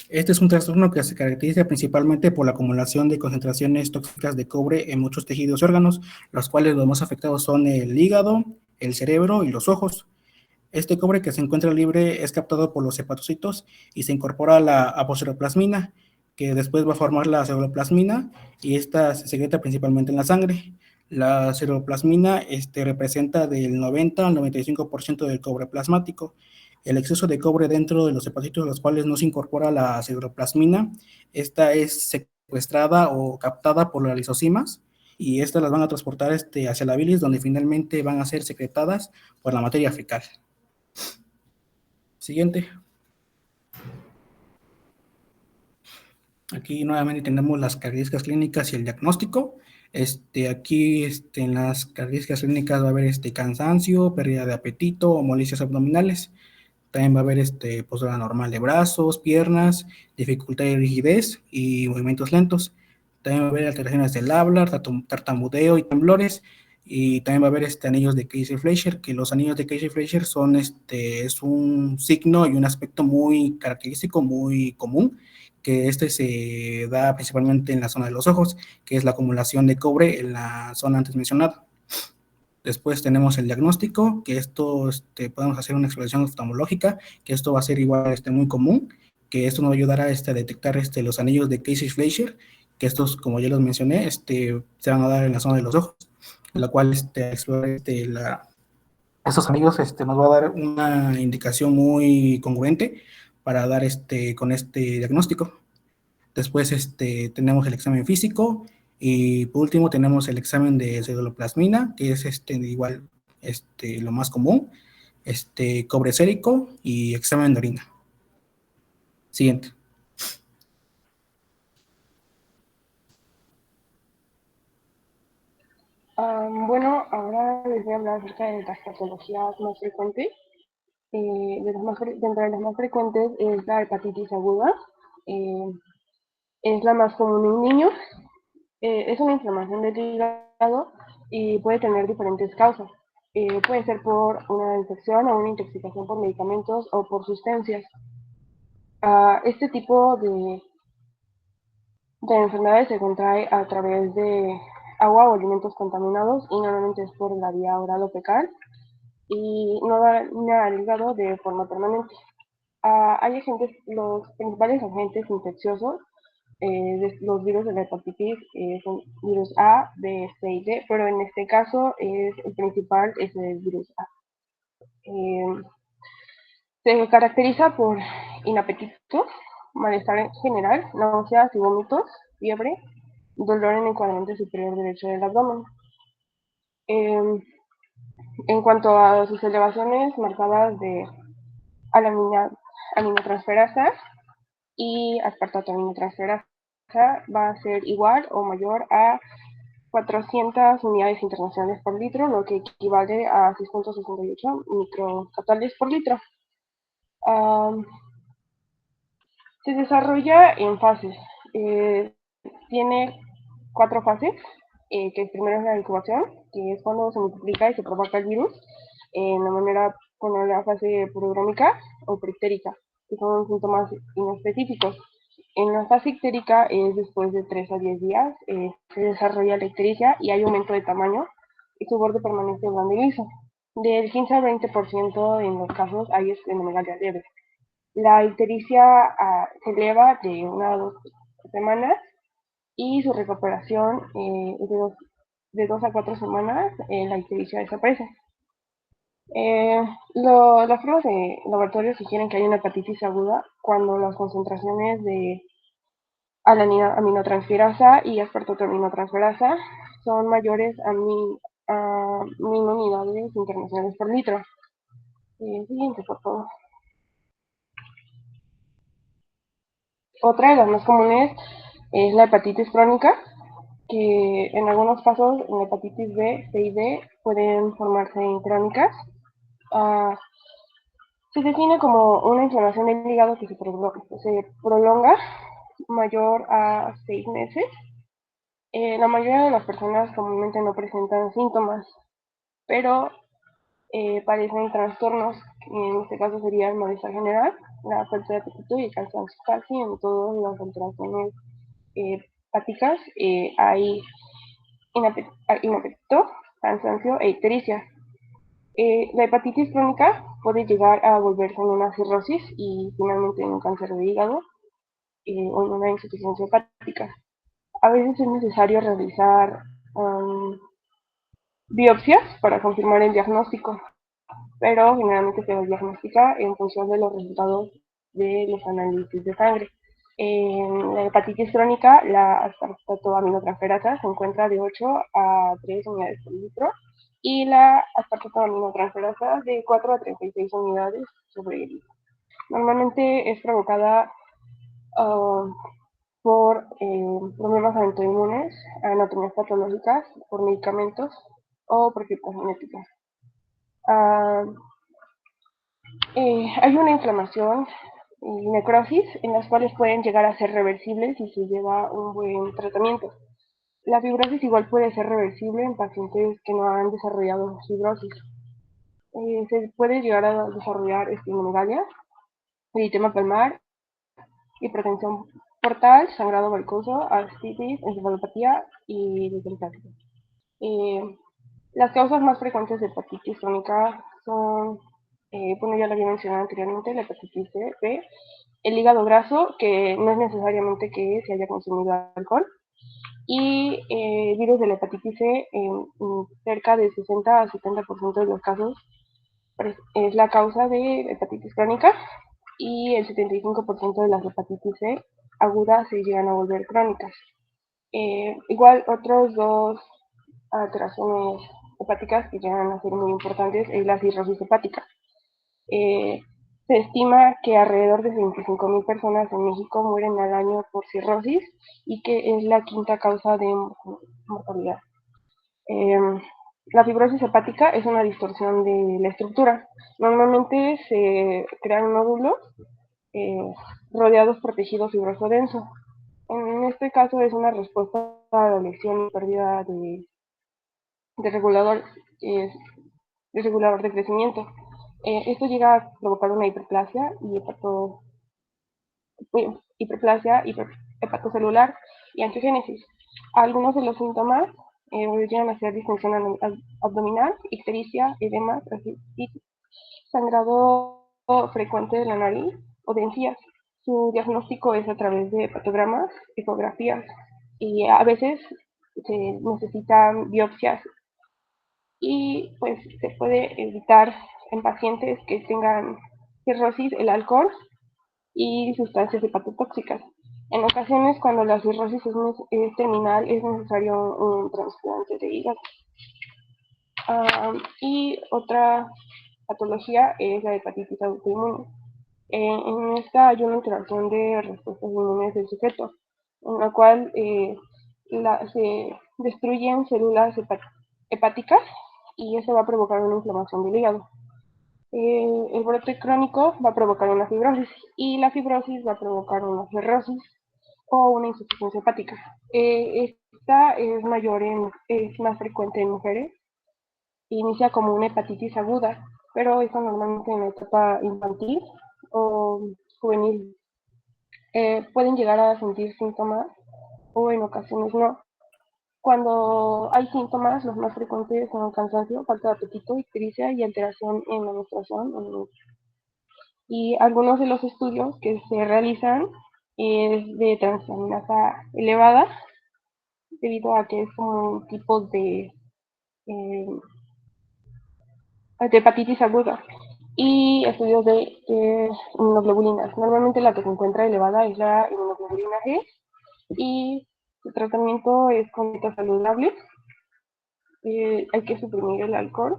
E: Este es un trastorno que se caracteriza principalmente por la acumulación de concentraciones tóxicas de cobre en muchos tejidos y órganos, los cuales los más afectados son el hígado, el cerebro y los ojos. Este cobre que se encuentra libre es captado por los hepatocitos y se incorpora a la apoceroplasmina, que después va a formar la ceruloplasmina y esta se secreta principalmente en la sangre. La ceruloplasmina representa del 90 al 95% del cobre plasmático. El exceso de cobre dentro de los hepatocitos, los cuales no se incorpora la ceruloplasmina, esta es secuestrada o captada por las lisosimas y estas las van a transportar hacia la bilis, donde finalmente van a ser secretadas por la materia fecal. Siguiente. Aquí nuevamente tenemos las características clínicas y el diagnóstico. Aquí en las características clínicas va a haber cansancio, pérdida de apetito o molestias abdominales. También va a haber postura normal de brazos, piernas, dificultad de rigidez y movimientos lentos. También va a haber alteraciones del habla, tartamudeo y temblores. Y también va a haber anillos de Kayser-Fleischer, que los anillos de Kayser-Fleischer son es un signo y un aspecto muy característico, muy común, que se da principalmente en la zona de los ojos, que es la acumulación de cobre en la zona antes mencionada. Después tenemos el diagnóstico, que esto podemos hacer una exploración oftalmológica, que esto va a ser igual muy común, que esto nos va a ayudar a detectar los anillos de Kayser-Fleischer, que estos, como ya los mencioné, se van a dar en la zona de los ojos, en la cual explorar estos anillos nos va a dar una indicación muy congruente para dar con este diagnóstico. Después tenemos el examen físico y por último tenemos el examen de ceruloplasmina, que es igual lo más común, cobre sérico y examen de orina. Siguiente.
F: Bueno, ahora les voy a hablar acerca de las patologías más frecuentes. Dentro de las más frecuentes es la hepatitis aguda. Es la más común en niños. Es una inflamación del hígado y puede tener diferentes causas. Puede ser por una infección o una intoxicación por medicamentos o por sustancias. Este tipo de enfermedades se contrae a través de agua o alimentos contaminados y normalmente es por la vía oral o fecal y no daña al hígado de forma permanente. Hay los principales agentes infecciosos de los virus de la hepatitis son virus A, B, C y D, pero en este caso el principal es el virus A. Se caracteriza por inapetito, malestar general, náuseas y vómitos, fiebre, dolor en el cuadrante superior derecho del abdomen. En cuanto a sus elevaciones marcadas de aminotransferasa y aspartato aminotransferasa, va a ser igual o mayor a 400 unidades internacionales por litro, lo que equivale a 6.68 microcaptales por litro. Se desarrolla en fases. Tiene 4 fases, que primero es la incubación, que es cuando se multiplica y se propaga el virus, con la fase prodrómica o preictérica, que son síntomas inespecíficos. En la fase ictérica es después de 3 a 10 días, se desarrolla la ictericia y hay aumento de tamaño y su borde permanece blando y liso. Del 15 al 20% en los casos hay esplenomegalia leve. La ictericia se eleva de 1 a 2 semanas y su recuperación es de 2 a 4 semanas, la ictericia desaparece. Las pruebas de laboratorio sugieren que hay una hepatitis aguda cuando las concentraciones de aminotransferasa y aspartato aminotransferasa son mayores a 1000 unidades internacionales por litro. Siguiente, por favor. Otra de las más comunes es la hepatitis crónica, que en algunos casos en la hepatitis B, C y D pueden formarse en crónicas. Se define como una inflamación del hígado que se prolonga mayor a 6 meses. La mayoría de las personas comúnmente no presentan síntomas, pero padecen trastornos En este caso sería el malestar general, la falta de apetito y el cansancio. Casi en todas las alteraciones hepáticas hay inapetito, cansancio e ictericia. La hepatitis crónica puede llegar a volverse en una cirrosis y finalmente en un cáncer de hígado o en una insuficiencia hepática. A veces es necesario realizar biopsias para confirmar el diagnóstico, pero generalmente se diagnostica en función de los resultados de los análisis de sangre. En la hepatitis crónica, la aspartato-aminotransferasa se encuentra de 8 a 3 unidades por litro y la aspartato-aminotransferasa de 4 a 36 unidades sobre litro. Normalmente es provocada por problemas autoinmunes, anatomías patológicas, por medicamentos o por criptogenética. Hay una inflamación y necrosis en las cuales pueden llegar a ser reversibles si se lleva un buen tratamiento. La fibrosis igual puede ser reversible en pacientes que no han desarrollado fibrosis. Se puede llegar a desarrollar esplenomegalia, eritema palmar, hipertensión portal, sangrado varicoso, ascitis, encefalopatía y deshidratación. Las causas más frecuentes de hepatitis crónica son, bueno, ya lo había mencionado anteriormente, la hepatitis C, B, el hígado graso, que no es necesariamente que se haya consumido alcohol, y virus de la hepatitis C en cerca de 60 a 70% de los casos es la causa de hepatitis crónica y el 75% de las hepatitis C agudas se llegan a volver crónicas. Igual otros dos alteraciones hepáticas que llegan a ser muy importantes es la cirrosis hepática. Se estima que alrededor de 25,000 personas en México mueren al año por cirrosis y que es la quinta causa de mortalidad. La fibrosis hepática es una distorsión de la estructura. Normalmente se crean nódulos rodeados por tejido fibroso denso. En este caso es una respuesta a la lesión y pérdida de regulador de crecimiento. Esto llega a provocar una hiperplasia y hepatocelular y angiogénesis. Algunos de los síntomas llegan a ser distensión abdominal, ictericia, edema, tractitis, sangrado frecuente de la nariz o de encías. Su diagnóstico es a través de hepatogramas, ecografías y a veces se necesitan biopsias y pues se puede evitar en pacientes que tengan cirrosis el alcohol y sustancias hepatotóxicas. En ocasiones, cuando la cirrosis es terminal, es necesario un trasplante de hígado. Y otra patología es la hepatitis autoinmune. En esta hay una interacción de respuestas inmunes del sujeto, en la cual se destruyen células hepáticas y eso va a provocar una inflamación del hígado. El brote crónico va a provocar una fibrosis y la fibrosis va a provocar una cirrosis o una insuficiencia hepática. Esta es más frecuente en mujeres. Inicia como una hepatitis aguda, pero eso normalmente en la etapa infantil o juvenil. Pueden llegar a sentir síntomas o en ocasiones no. Cuando hay síntomas, los más frecuentes son cansancio, falta de apetito, ictericia y alteración en la menstruación. Y algunos de los estudios que se realizan es de transaminasa elevada, debido a que es como un tipo de hepatitis aguda. Y estudios de inmunoglobulinas. Normalmente la que se encuentra elevada es la inmunoglobulina G y su tratamiento es con dieta saludable. Hay que suprimir el alcohol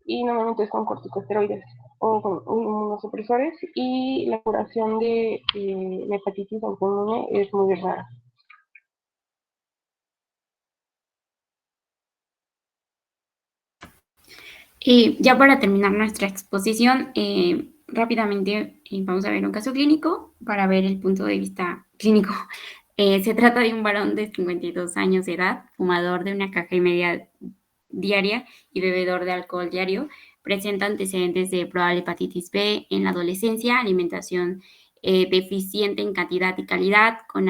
F: y normalmente es con corticosteroides o con inmunosupresores y la curación de la hepatitis autoinmune es muy rara.
D: Y ya para terminar nuestra exposición, rápidamente vamos a ver un caso clínico para ver el punto de vista clínico. Se trata de un varón de 52 años de edad, fumador de 1,5 cajas diaria y bebedor de alcohol diario. presenta antecedentes de probable hepatitis B en la adolescencia, alimentación deficiente en cantidad y calidad, con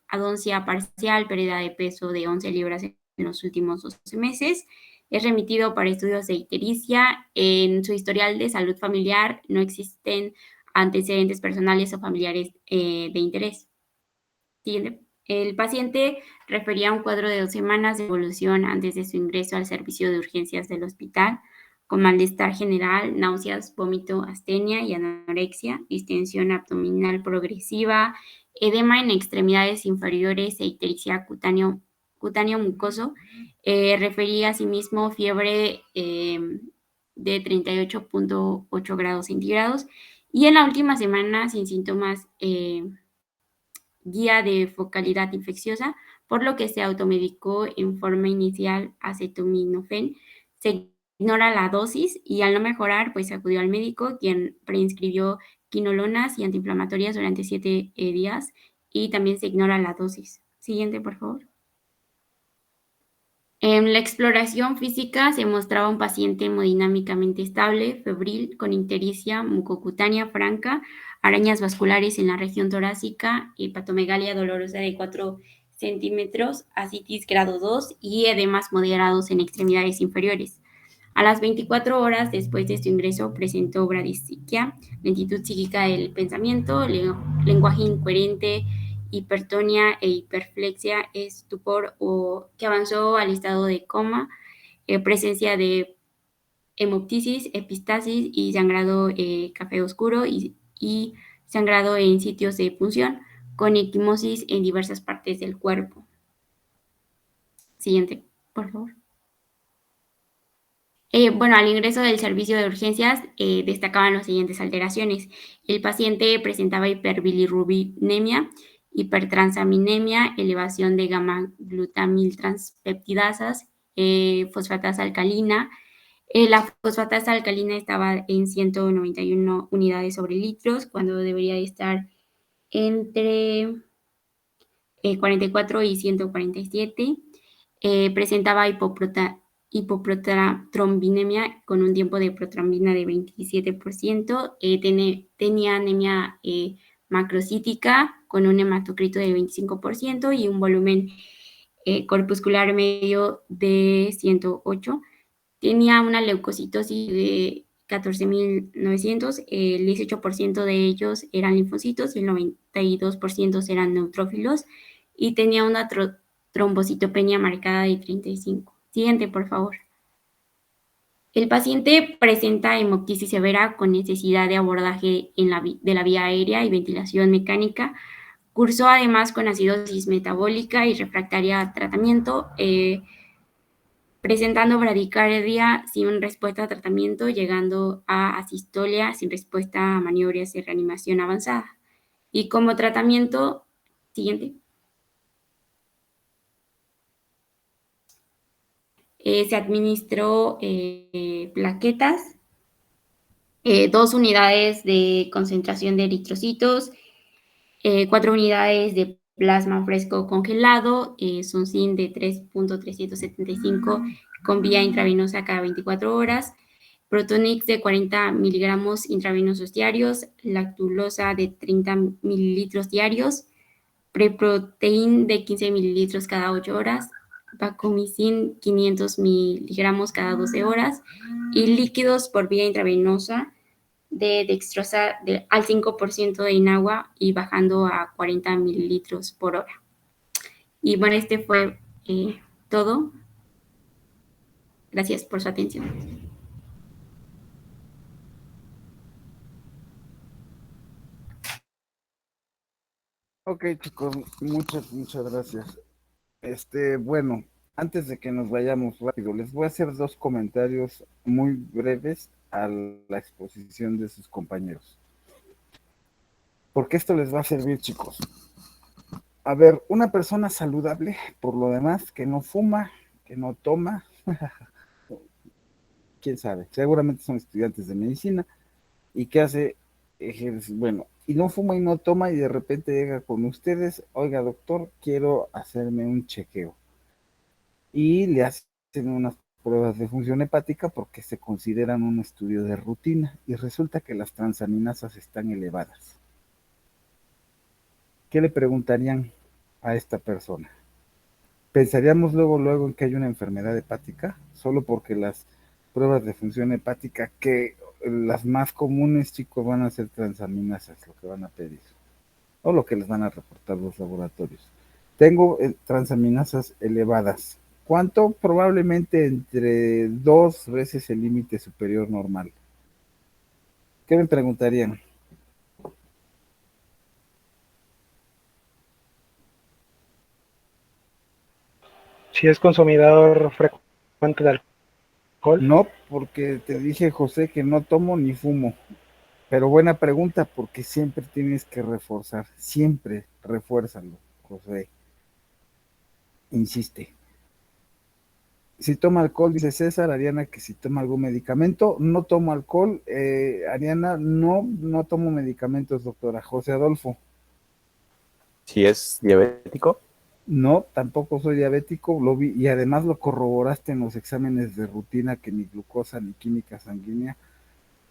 D: adoncia parcial, pérdida de peso de 11 libras en los últimos 12 meses. Es remitido para estudios de ictericia. En su historial de salud familiar no existen antecedentes personales o familiares de interés. Siguiente. El paciente refería a un cuadro de 2 semanas de evolución antes de su ingreso al servicio de urgencias del hospital, con malestar general, náuseas, vómito, astenia y anorexia, distensión abdominal progresiva, edema en extremidades inferiores e ictericia cutáneo mucoso. Refería asimismo fiebre de 38.8 grados centígrados y en la última semana sin síntomas guía de focalidad infecciosa, por lo que se automedicó en forma inicial acetaminofén. Se ignora la dosis y al no mejorar, pues acudió al médico, quien prescribió quinolonas y antiinflamatorias durante 7 días y también se ignora la dosis. Siguiente, por favor. En la exploración física se mostraba un paciente hemodinámicamente estable, febril, con ictericia mucocutánea franca, arañas vasculares en la región torácica, hepatomegalia dolorosa de 4 centímetros, ascitis grado 2 y edemas moderados en extremidades inferiores. A las 24 horas después de su ingreso presentó bradisiquia, lentitud psíquica del pensamiento, lenguaje incoherente, hipertonía e hiperflexia, estupor o que avanzó al estado de coma, presencia de hemoptisis, epistasis y sangrado café oscuro y sangrado en sitios de punción, con equimosis en diversas partes del cuerpo. Siguiente, por favor. Al ingreso del servicio de urgencias destacaban las siguientes alteraciones. El paciente presentaba hiperbilirrubinemia, hipertransaminemia, elevación de gamma-glutamiltranspeptidasas, fosfatasa alcalina. La fosfatasa alcalina estaba en 191 unidades sobre litros, cuando debería estar entre 44 y 147. Presentaba hipoprotrombinemia con un tiempo de protrombina de 27%, tenía anemia macrocítica con un hematocrito de 25% y un volumen corpuscular medio de 108. Tenía una leucocitosis de 14.900, el 18% de ellos eran linfocitos y el 92% eran neutrófilos, y tenía una trombocitopenia marcada de 35. Siguiente, por favor. El paciente presenta hemoptisis severa con necesidad de abordaje de la vía aérea y ventilación mecánica. Cursó además con acidosis metabólica y refractaria a tratamiento, presentando bradicardia sin respuesta a tratamiento, llegando a asistolia sin respuesta a maniobras de reanimación avanzada. Y como tratamiento, siguiente. Se administró plaquetas, 2 unidades de concentración de eritrocitos, 4 unidades de plasma fresco congelado, Sunsin de 3.375 con vía intravenosa cada 24 horas, Protonix de 40 miligramos intravenosos diarios, lactulosa de 30 mililitros diarios, preprotein de 15 mililitros cada 8 horas, vancomicin 500 miligramos cada 12 horas y líquidos por vía intravenosa de dextrosa al 5% en agua y bajando a 40 mililitros por hora. Y bueno, este fue todo. Gracias por su atención.
A: Ok, chicos, muchas gracias. Bueno, antes de que nos vayamos rápido, les voy a hacer 2 comentarios muy breves a la exposición de sus compañeros. Porque esto les va a servir, chicos. A ver, una persona saludable, por lo demás, que no fuma, que no toma, quién sabe, seguramente son estudiantes de medicina y que hace ejercicio, bueno, y no fuma y no toma y de repente llega con ustedes, oiga doctor, quiero hacerme un chequeo. Y le hacen unas pruebas de función hepática porque se consideran un estudio de rutina y resulta que las transaminasas están elevadas. ¿Qué le preguntarían a esta persona? ¿Pensaríamos luego en que hay una enfermedad hepática? Solo porque las pruebas de función hepática, que las más comunes, chicos, van a ser transaminasas, lo que van a pedir, o lo que les van a reportar los laboratorios. Tengo transaminasas elevadas. ¿Cuánto? Probablemente entre 2 veces el límite superior normal. ¿Qué me preguntarían?
G: Si es consumidor frecuente de alcohol.
A: No, porque te dije, José, que no tomo ni fumo. Pero buena pregunta, porque siempre tienes que reforzar, siempre refuérzalo, José. Insiste. Si toma alcohol, dice César, Ariana, que si toma algún medicamento, no tomo alcohol, Ariana, no tomo medicamentos, doctora. José Adolfo.
H: Si es diabético.
A: No, tampoco soy diabético, lo vi y además lo corroboraste en los exámenes de rutina que ni glucosa ni química sanguínea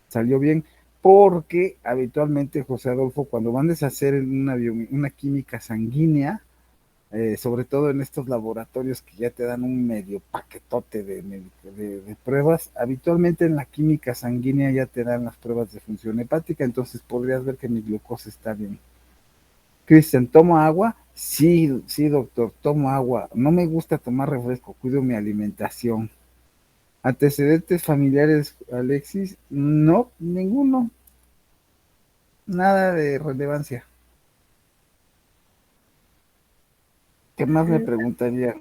A: salió bien, porque habitualmente, José Adolfo, cuando mandes a hacer una química sanguínea, sobre todo en estos laboratorios que ya te dan un medio paquetote de pruebas, habitualmente en la química sanguínea ya te dan las pruebas de función hepática, entonces podrías ver que mi glucosa está bien. Cristian, ¿tomo agua? Sí, sí, doctor, tomo agua. No me gusta tomar refresco, cuido mi alimentación. ¿Antecedentes familiares, Alexis? No, ninguno. Nada de relevancia. ¿Qué más me preguntaría?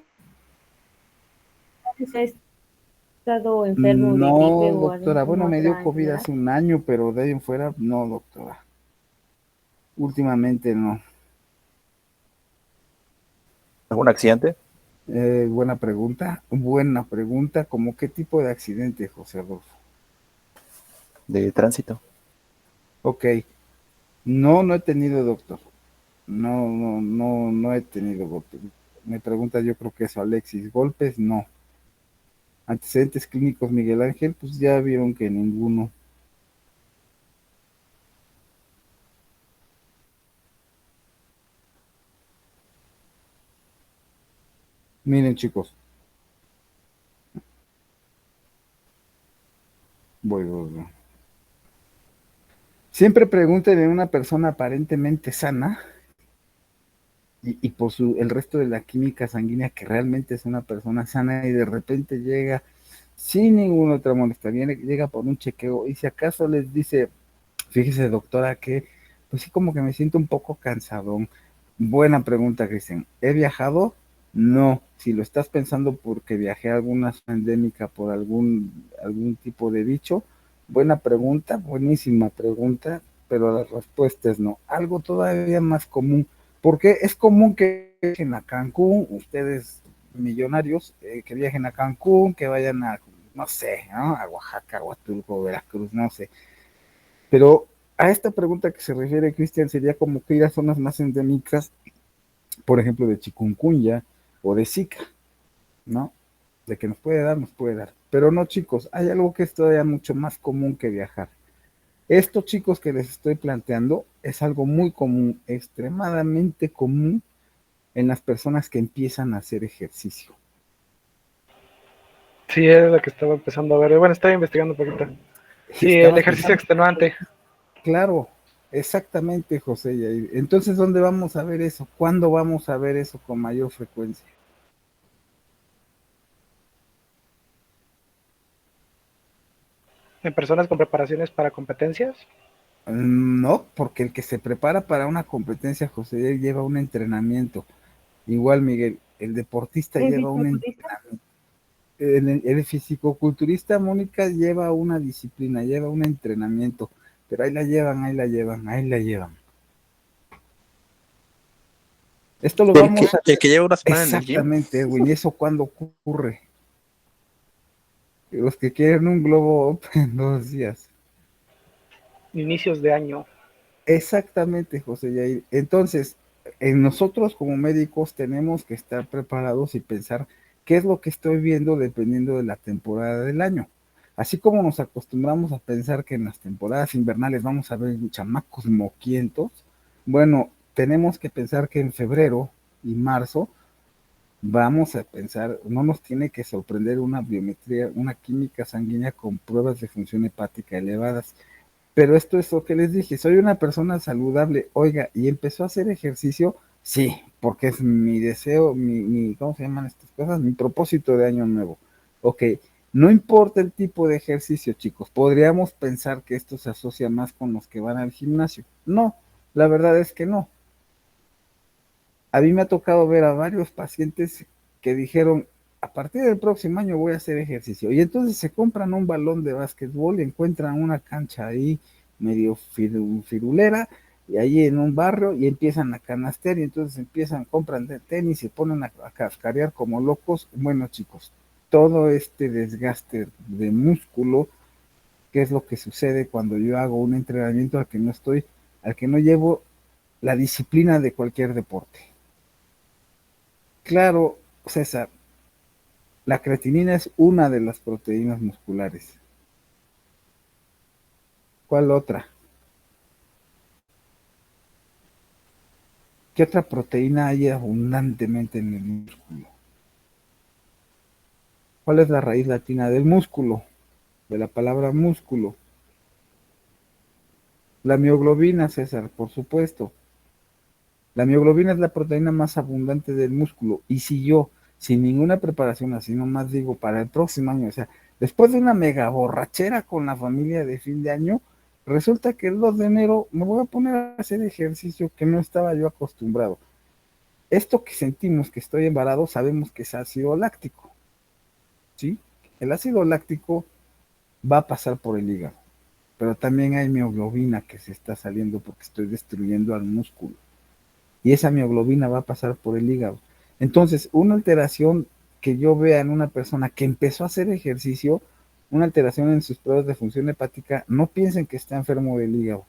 B: ¿Ha estado enfermo de gripe
A: No,
B: o
A: doctora. Bueno,
B: alguna
A: me dio
B: otra
A: COVID
B: enfermedad?
A: hace un año, pero de ahí en fuera, no, doctora. Últimamente no.
H: ¿Algún accidente?
A: Buena pregunta. Buena pregunta. ¿Cómo qué tipo de accidente, José Adolfo?
H: De tránsito.
A: Ok. No, no he tenido, doctor. No he tenido golpes. Me pregunta, yo creo que eso, Alexis. ¿Golpes? No. Antecedentes clínicos, Miguel Ángel, pues ya vieron que ninguno. Miren, chicos. Voy. Siempre pregunten a una persona aparentemente sana y por el resto de la química sanguínea que realmente es una persona sana y de repente llega sin ninguna otra molestia, llega por un chequeo y si acaso les dice, fíjese doctora que pues sí como que me siento un poco cansadón. Buena pregunta, Cristian. ¿He viajado? No. Si lo estás pensando porque viajé a alguna zona endémica por algún tipo de bicho, buena pregunta, buenísima pregunta, pero la respuesta es no. Algo todavía más común, porque es común que viajen a Cancún, ustedes millonarios, que viajen a Cancún, que vayan a, no sé, ¿no? A Oaxaca, Huatulco, Veracruz, no sé. Pero a esta pregunta que se refiere Cristian sería como que ir a zonas más endémicas, por ejemplo, de chikungunya o de Zika, ¿no? De que nos puede dar. Pero no, chicos, hay algo que es todavía mucho más común que viajar. Esto, chicos, que les estoy planteando es algo muy común, extremadamente común en las personas que empiezan a hacer ejercicio.
G: Sí, es lo que estaba empezando a ver. Bueno, estaba investigando un poquito. Sí, el
A: Estabas
G: ejercicio
A: pensando,
G: extenuante.
A: claro, exactamente, José Yair. Entonces, ¿dónde vamos a ver eso? ¿Cuándo vamos a ver eso con mayor frecuencia?
G: En personas con preparaciones para competencias.
A: No, porque el que se prepara para una competencia, José Yair, lleva un entrenamiento. Igual, Miguel, el deportista
B: ¿Es
A: lleva un
B: fisiculturista?
A: entrenamiento. El fisicoculturista, Mónica, lleva una disciplina, lleva un entrenamiento, pero ahí la llevan, ahí la llevan, ahí la llevan. Esto lo vamos a...
H: El que lleva una semana en el gym.
A: Exactamente, Edwin, ¿y eso cuándo ocurre? Los que quieren un globo up en 2 días.
G: Inicios de año.
A: Exactamente, José Yair. Entonces, nosotros como médicos tenemos que estar preparados y pensar ¿Qué es lo que estoy viendo dependiendo de la temporada del año? Así como nos acostumbramos a pensar que en las temporadas invernales vamos a ver chamacos moquientos, bueno, tenemos que pensar que en febrero y marzo vamos a pensar, no nos tiene que sorprender una biometría, una química sanguínea con pruebas de función hepática elevadas. Pero esto es lo que les dije, soy una persona saludable, oiga, y empezó a hacer ejercicio, sí, porque es mi deseo, ¿cómo se llaman estas cosas? Mi propósito de año nuevo. Ok, no importa el tipo de ejercicio, chicos, podríamos pensar que esto se asocia más con los que van al gimnasio. No, la verdad es que no. A mí me ha tocado ver a varios pacientes que dijeron, a partir del próximo año voy a hacer ejercicio. Y entonces se compran un balón de básquetbol y encuentran una cancha ahí medio firulera, y ahí en un barrio, y empiezan a canastear, y entonces compran de tenis y ponen a cascarear como locos. Bueno, chicos, todo este desgaste de músculo, ¿qué es lo que sucede cuando yo hago un entrenamiento al que no llevo la disciplina de cualquier deporte? Claro, César, la creatinina es una de las proteínas musculares. ¿Cuál otra? ¿Qué otra proteína hay abundantemente en el músculo? ¿Cuál es la raíz latina del músculo? De la palabra músculo. La mioglobina, César, por supuesto. La mioglobina es la proteína más abundante del músculo. Y si yo, sin ninguna preparación, así nomás digo, para el próximo año, o sea, después de una mega borrachera con la familia de fin de año, resulta que el 2 de enero me voy a poner a hacer ejercicio que no estaba yo acostumbrado. Esto que sentimos que estoy embarado, sabemos que es ácido láctico, ¿sí? El ácido láctico va a pasar por el hígado, pero también hay mioglobina que se está saliendo porque estoy destruyendo al músculo. Y esa mioglobina va a pasar por el hígado. Entonces, una alteración que yo vea en una persona que empezó a hacer ejercicio, una alteración en sus pruebas de función hepática, no piensen que está enfermo del hígado.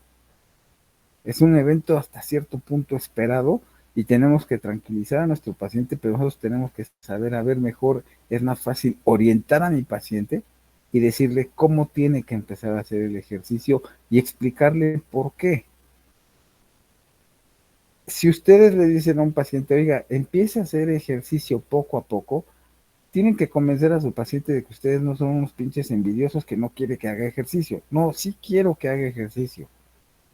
A: Es un evento hasta cierto punto esperado y tenemos que tranquilizar a nuestro paciente, pero nosotros tenemos que saber, a ver, mejor es más fácil orientar a mi paciente y decirle cómo tiene que empezar a hacer el ejercicio y explicarle por qué. Si ustedes le dicen a un paciente, oiga, empiece a hacer ejercicio poco a poco, tienen que convencer a su paciente de que ustedes no son unos pinches envidiosos que no quiere que haga ejercicio. No, sí quiero que haga ejercicio,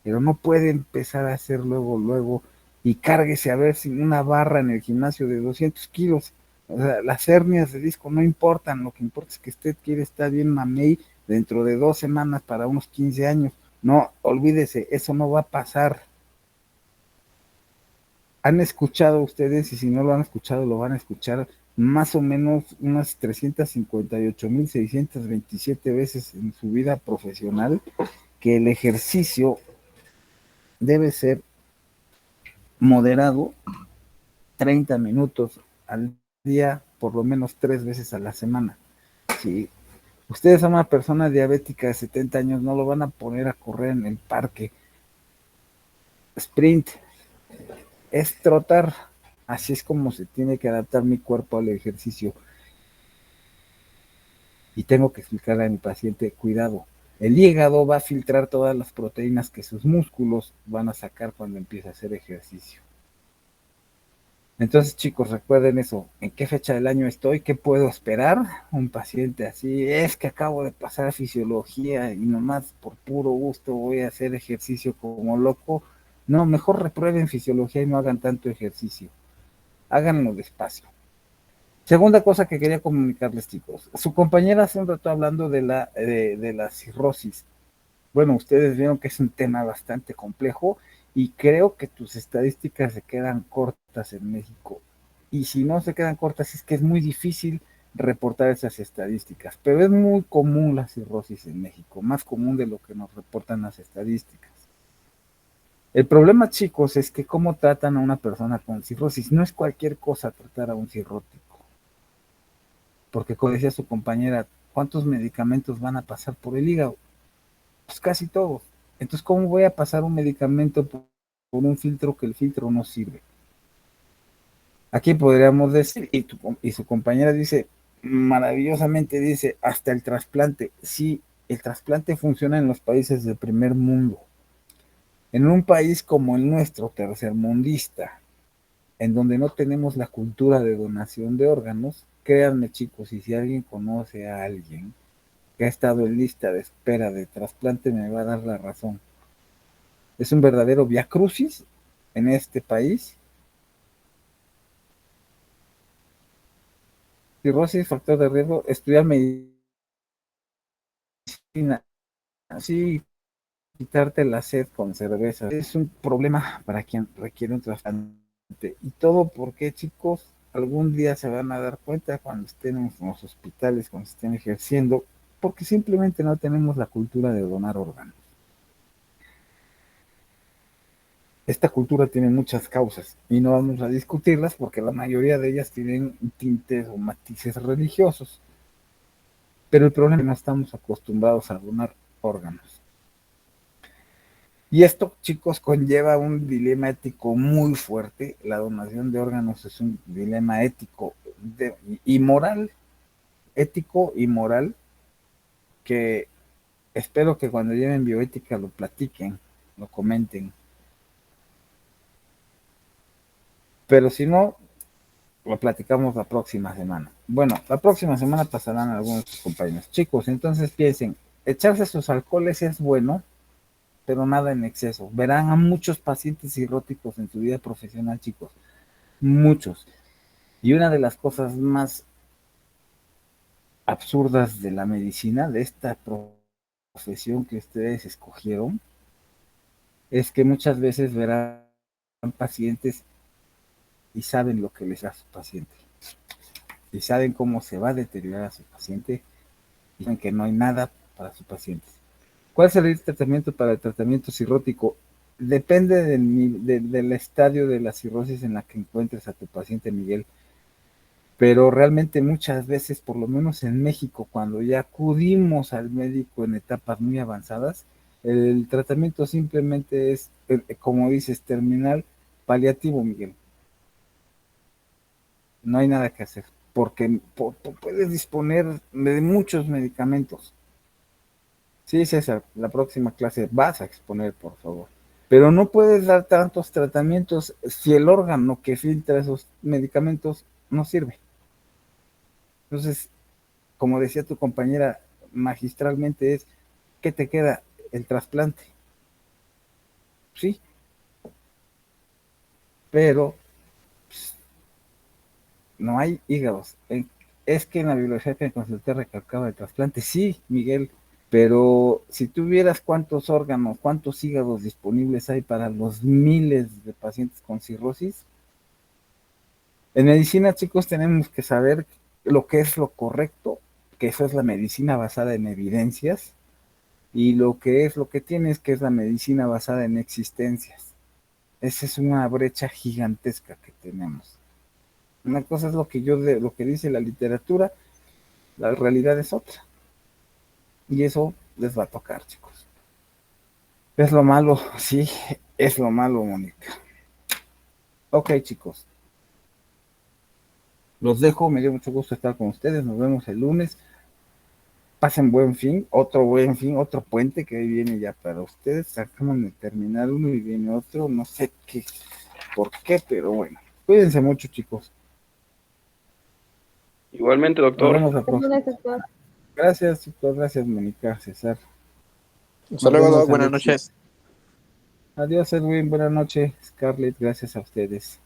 A: pero no puede empezar a hacer luego, y cárguese a ver si una barra en el gimnasio de 200 kilos. O sea, las hernias de disco no importan, lo que importa es que usted quiere estar bien mamey dentro de 2 semanas para unos 15 años. No, olvídese, eso no va a pasar. Han escuchado ustedes, y si no lo han escuchado, lo van a escuchar más o menos unas 358.627 veces en su vida profesional, que el ejercicio debe ser moderado, 30 minutos al día, por lo menos 3 veces a la semana. Si ustedes son una persona diabética de 70 años, no lo van a poner a correr en el parque. Sprint es trotar. Así es como se tiene que adaptar mi cuerpo al ejercicio. Y tengo que explicarle a mi paciente, cuidado, el hígado va a filtrar todas las proteínas que sus músculos van a sacar cuando empiece a hacer ejercicio. Entonces, chicos, recuerden eso, en qué fecha del año estoy, qué puedo esperar. Un paciente así, es que acabo de pasar fisiología y nomás por puro gusto voy a hacer ejercicio como loco. No, mejor reprueben fisiología y no hagan tanto ejercicio. Háganlo despacio. Segunda cosa que quería comunicarles, chicos. Su compañera hace un rato hablando de la cirrosis. Bueno, ustedes vieron que es un tema bastante complejo y creo que tus estadísticas se quedan cortas en México. Y si no se quedan cortas, es que es muy difícil reportar esas estadísticas. Pero es muy común la cirrosis en México, más común de lo que nos reportan las estadísticas. El problema, chicos, es que cómo tratan a una persona con cirrosis. No es cualquier cosa tratar a un cirrótico. Porque como decía su compañera, ¿cuántos medicamentos van a pasar por el hígado? Pues casi todos. Entonces, ¿cómo voy a pasar un medicamento por un filtro que el filtro no sirve? Aquí podríamos decir, y su compañera dice, maravillosamente dice, hasta el trasplante. Sí, el trasplante funciona en los países del primer mundo. En un país como el nuestro, tercermundista, en donde no tenemos la cultura de donación de órganos, créanme chicos, y si alguien conoce a alguien que ha estado en lista de espera de trasplante, me va a dar la razón. Es un verdadero viacrucis en este país. Cirrosis, factor de riesgo, estudiar medicina, así quitarte la sed con cerveza. Es un problema para quien requiere un trasplante. Y todo porque, chicos, algún día se van a dar cuenta cuando estén en los hospitales, cuando estén ejerciendo, porque simplemente no tenemos la cultura de donar órganos. Esta cultura tiene muchas causas y no vamos a discutirlas porque la mayoría de ellas tienen tintes o matices religiosos. Pero el problema es que no estamos acostumbrados a donar órganos. Y esto, chicos, conlleva un dilema ético muy fuerte. La donación de órganos es un dilema ético y moral, ético y moral, que espero que cuando lleven bioética lo platiquen, lo comenten. Pero si no, lo platicamos la próxima semana. Bueno, la próxima semana pasarán algunos de sus compañeros. Chicos, entonces piensen, echarse sus alcoholes es bueno, pero nada en exceso. Verán a muchos pacientes cirróticos en su vida profesional, chicos. Muchos. Y una de las cosas más absurdas de la medicina, de esta profesión que ustedes escogieron, es que muchas veces verán pacientes y saben lo que les da a su paciente. Y saben cómo se va a deteriorar a su paciente y saben que no hay nada para su paciente. ¿Cuál será el tratamiento para el tratamiento cirrótico? Depende del estadio de la cirrosis en la que encuentres a tu paciente, Miguel. Pero realmente muchas veces, por lo menos en México, cuando ya acudimos al médico en etapas muy avanzadas, el tratamiento simplemente es, como dices, terminal paliativo, Miguel. No hay nada que hacer, porque puedes disponer de muchos medicamentos. Sí, César, la próxima clase vas a exponer, por favor. Pero no puedes dar tantos tratamientos si el órgano que filtra esos medicamentos no sirve. Entonces, como decía tu compañera magistralmente, es, ¿qué te queda? El trasplante. Sí, pero pues, no hay hígados. Es que en la bibliografía que consulté recalcaba el trasplante. Sí, Miguel, pero si tú vieras cuántos órganos, cuántos hígados disponibles hay para los miles de pacientes con cirrosis, en medicina, chicos, tenemos que saber lo que es lo correcto, que eso es la medicina basada en evidencias, y lo que es lo que tienes, que es la medicina basada en existencias. Esa es una brecha gigantesca que tenemos. Una cosa es lo que dice la literatura, la realidad es otra. Y eso les va a tocar, chicos. Es lo malo, sí, es lo malo, Mónica. Ok, chicos. Los dejo, me dio mucho gusto estar con ustedes. Nos vemos el lunes. Pasen buen fin, otro puente que ahí viene ya para ustedes. Acaban de terminar uno y viene otro, no sé qué, por qué, pero bueno. Cuídense mucho, chicos.
G: Igualmente,
A: Nos
G: doctor.
A: vemos la próxima. Gracias, chicos. Gracias, Mónica, César.
H: Hasta luego, Doc. Buenas noches.
A: Adiós, Edwin. Buenas noches, Scarlett. Gracias a ustedes.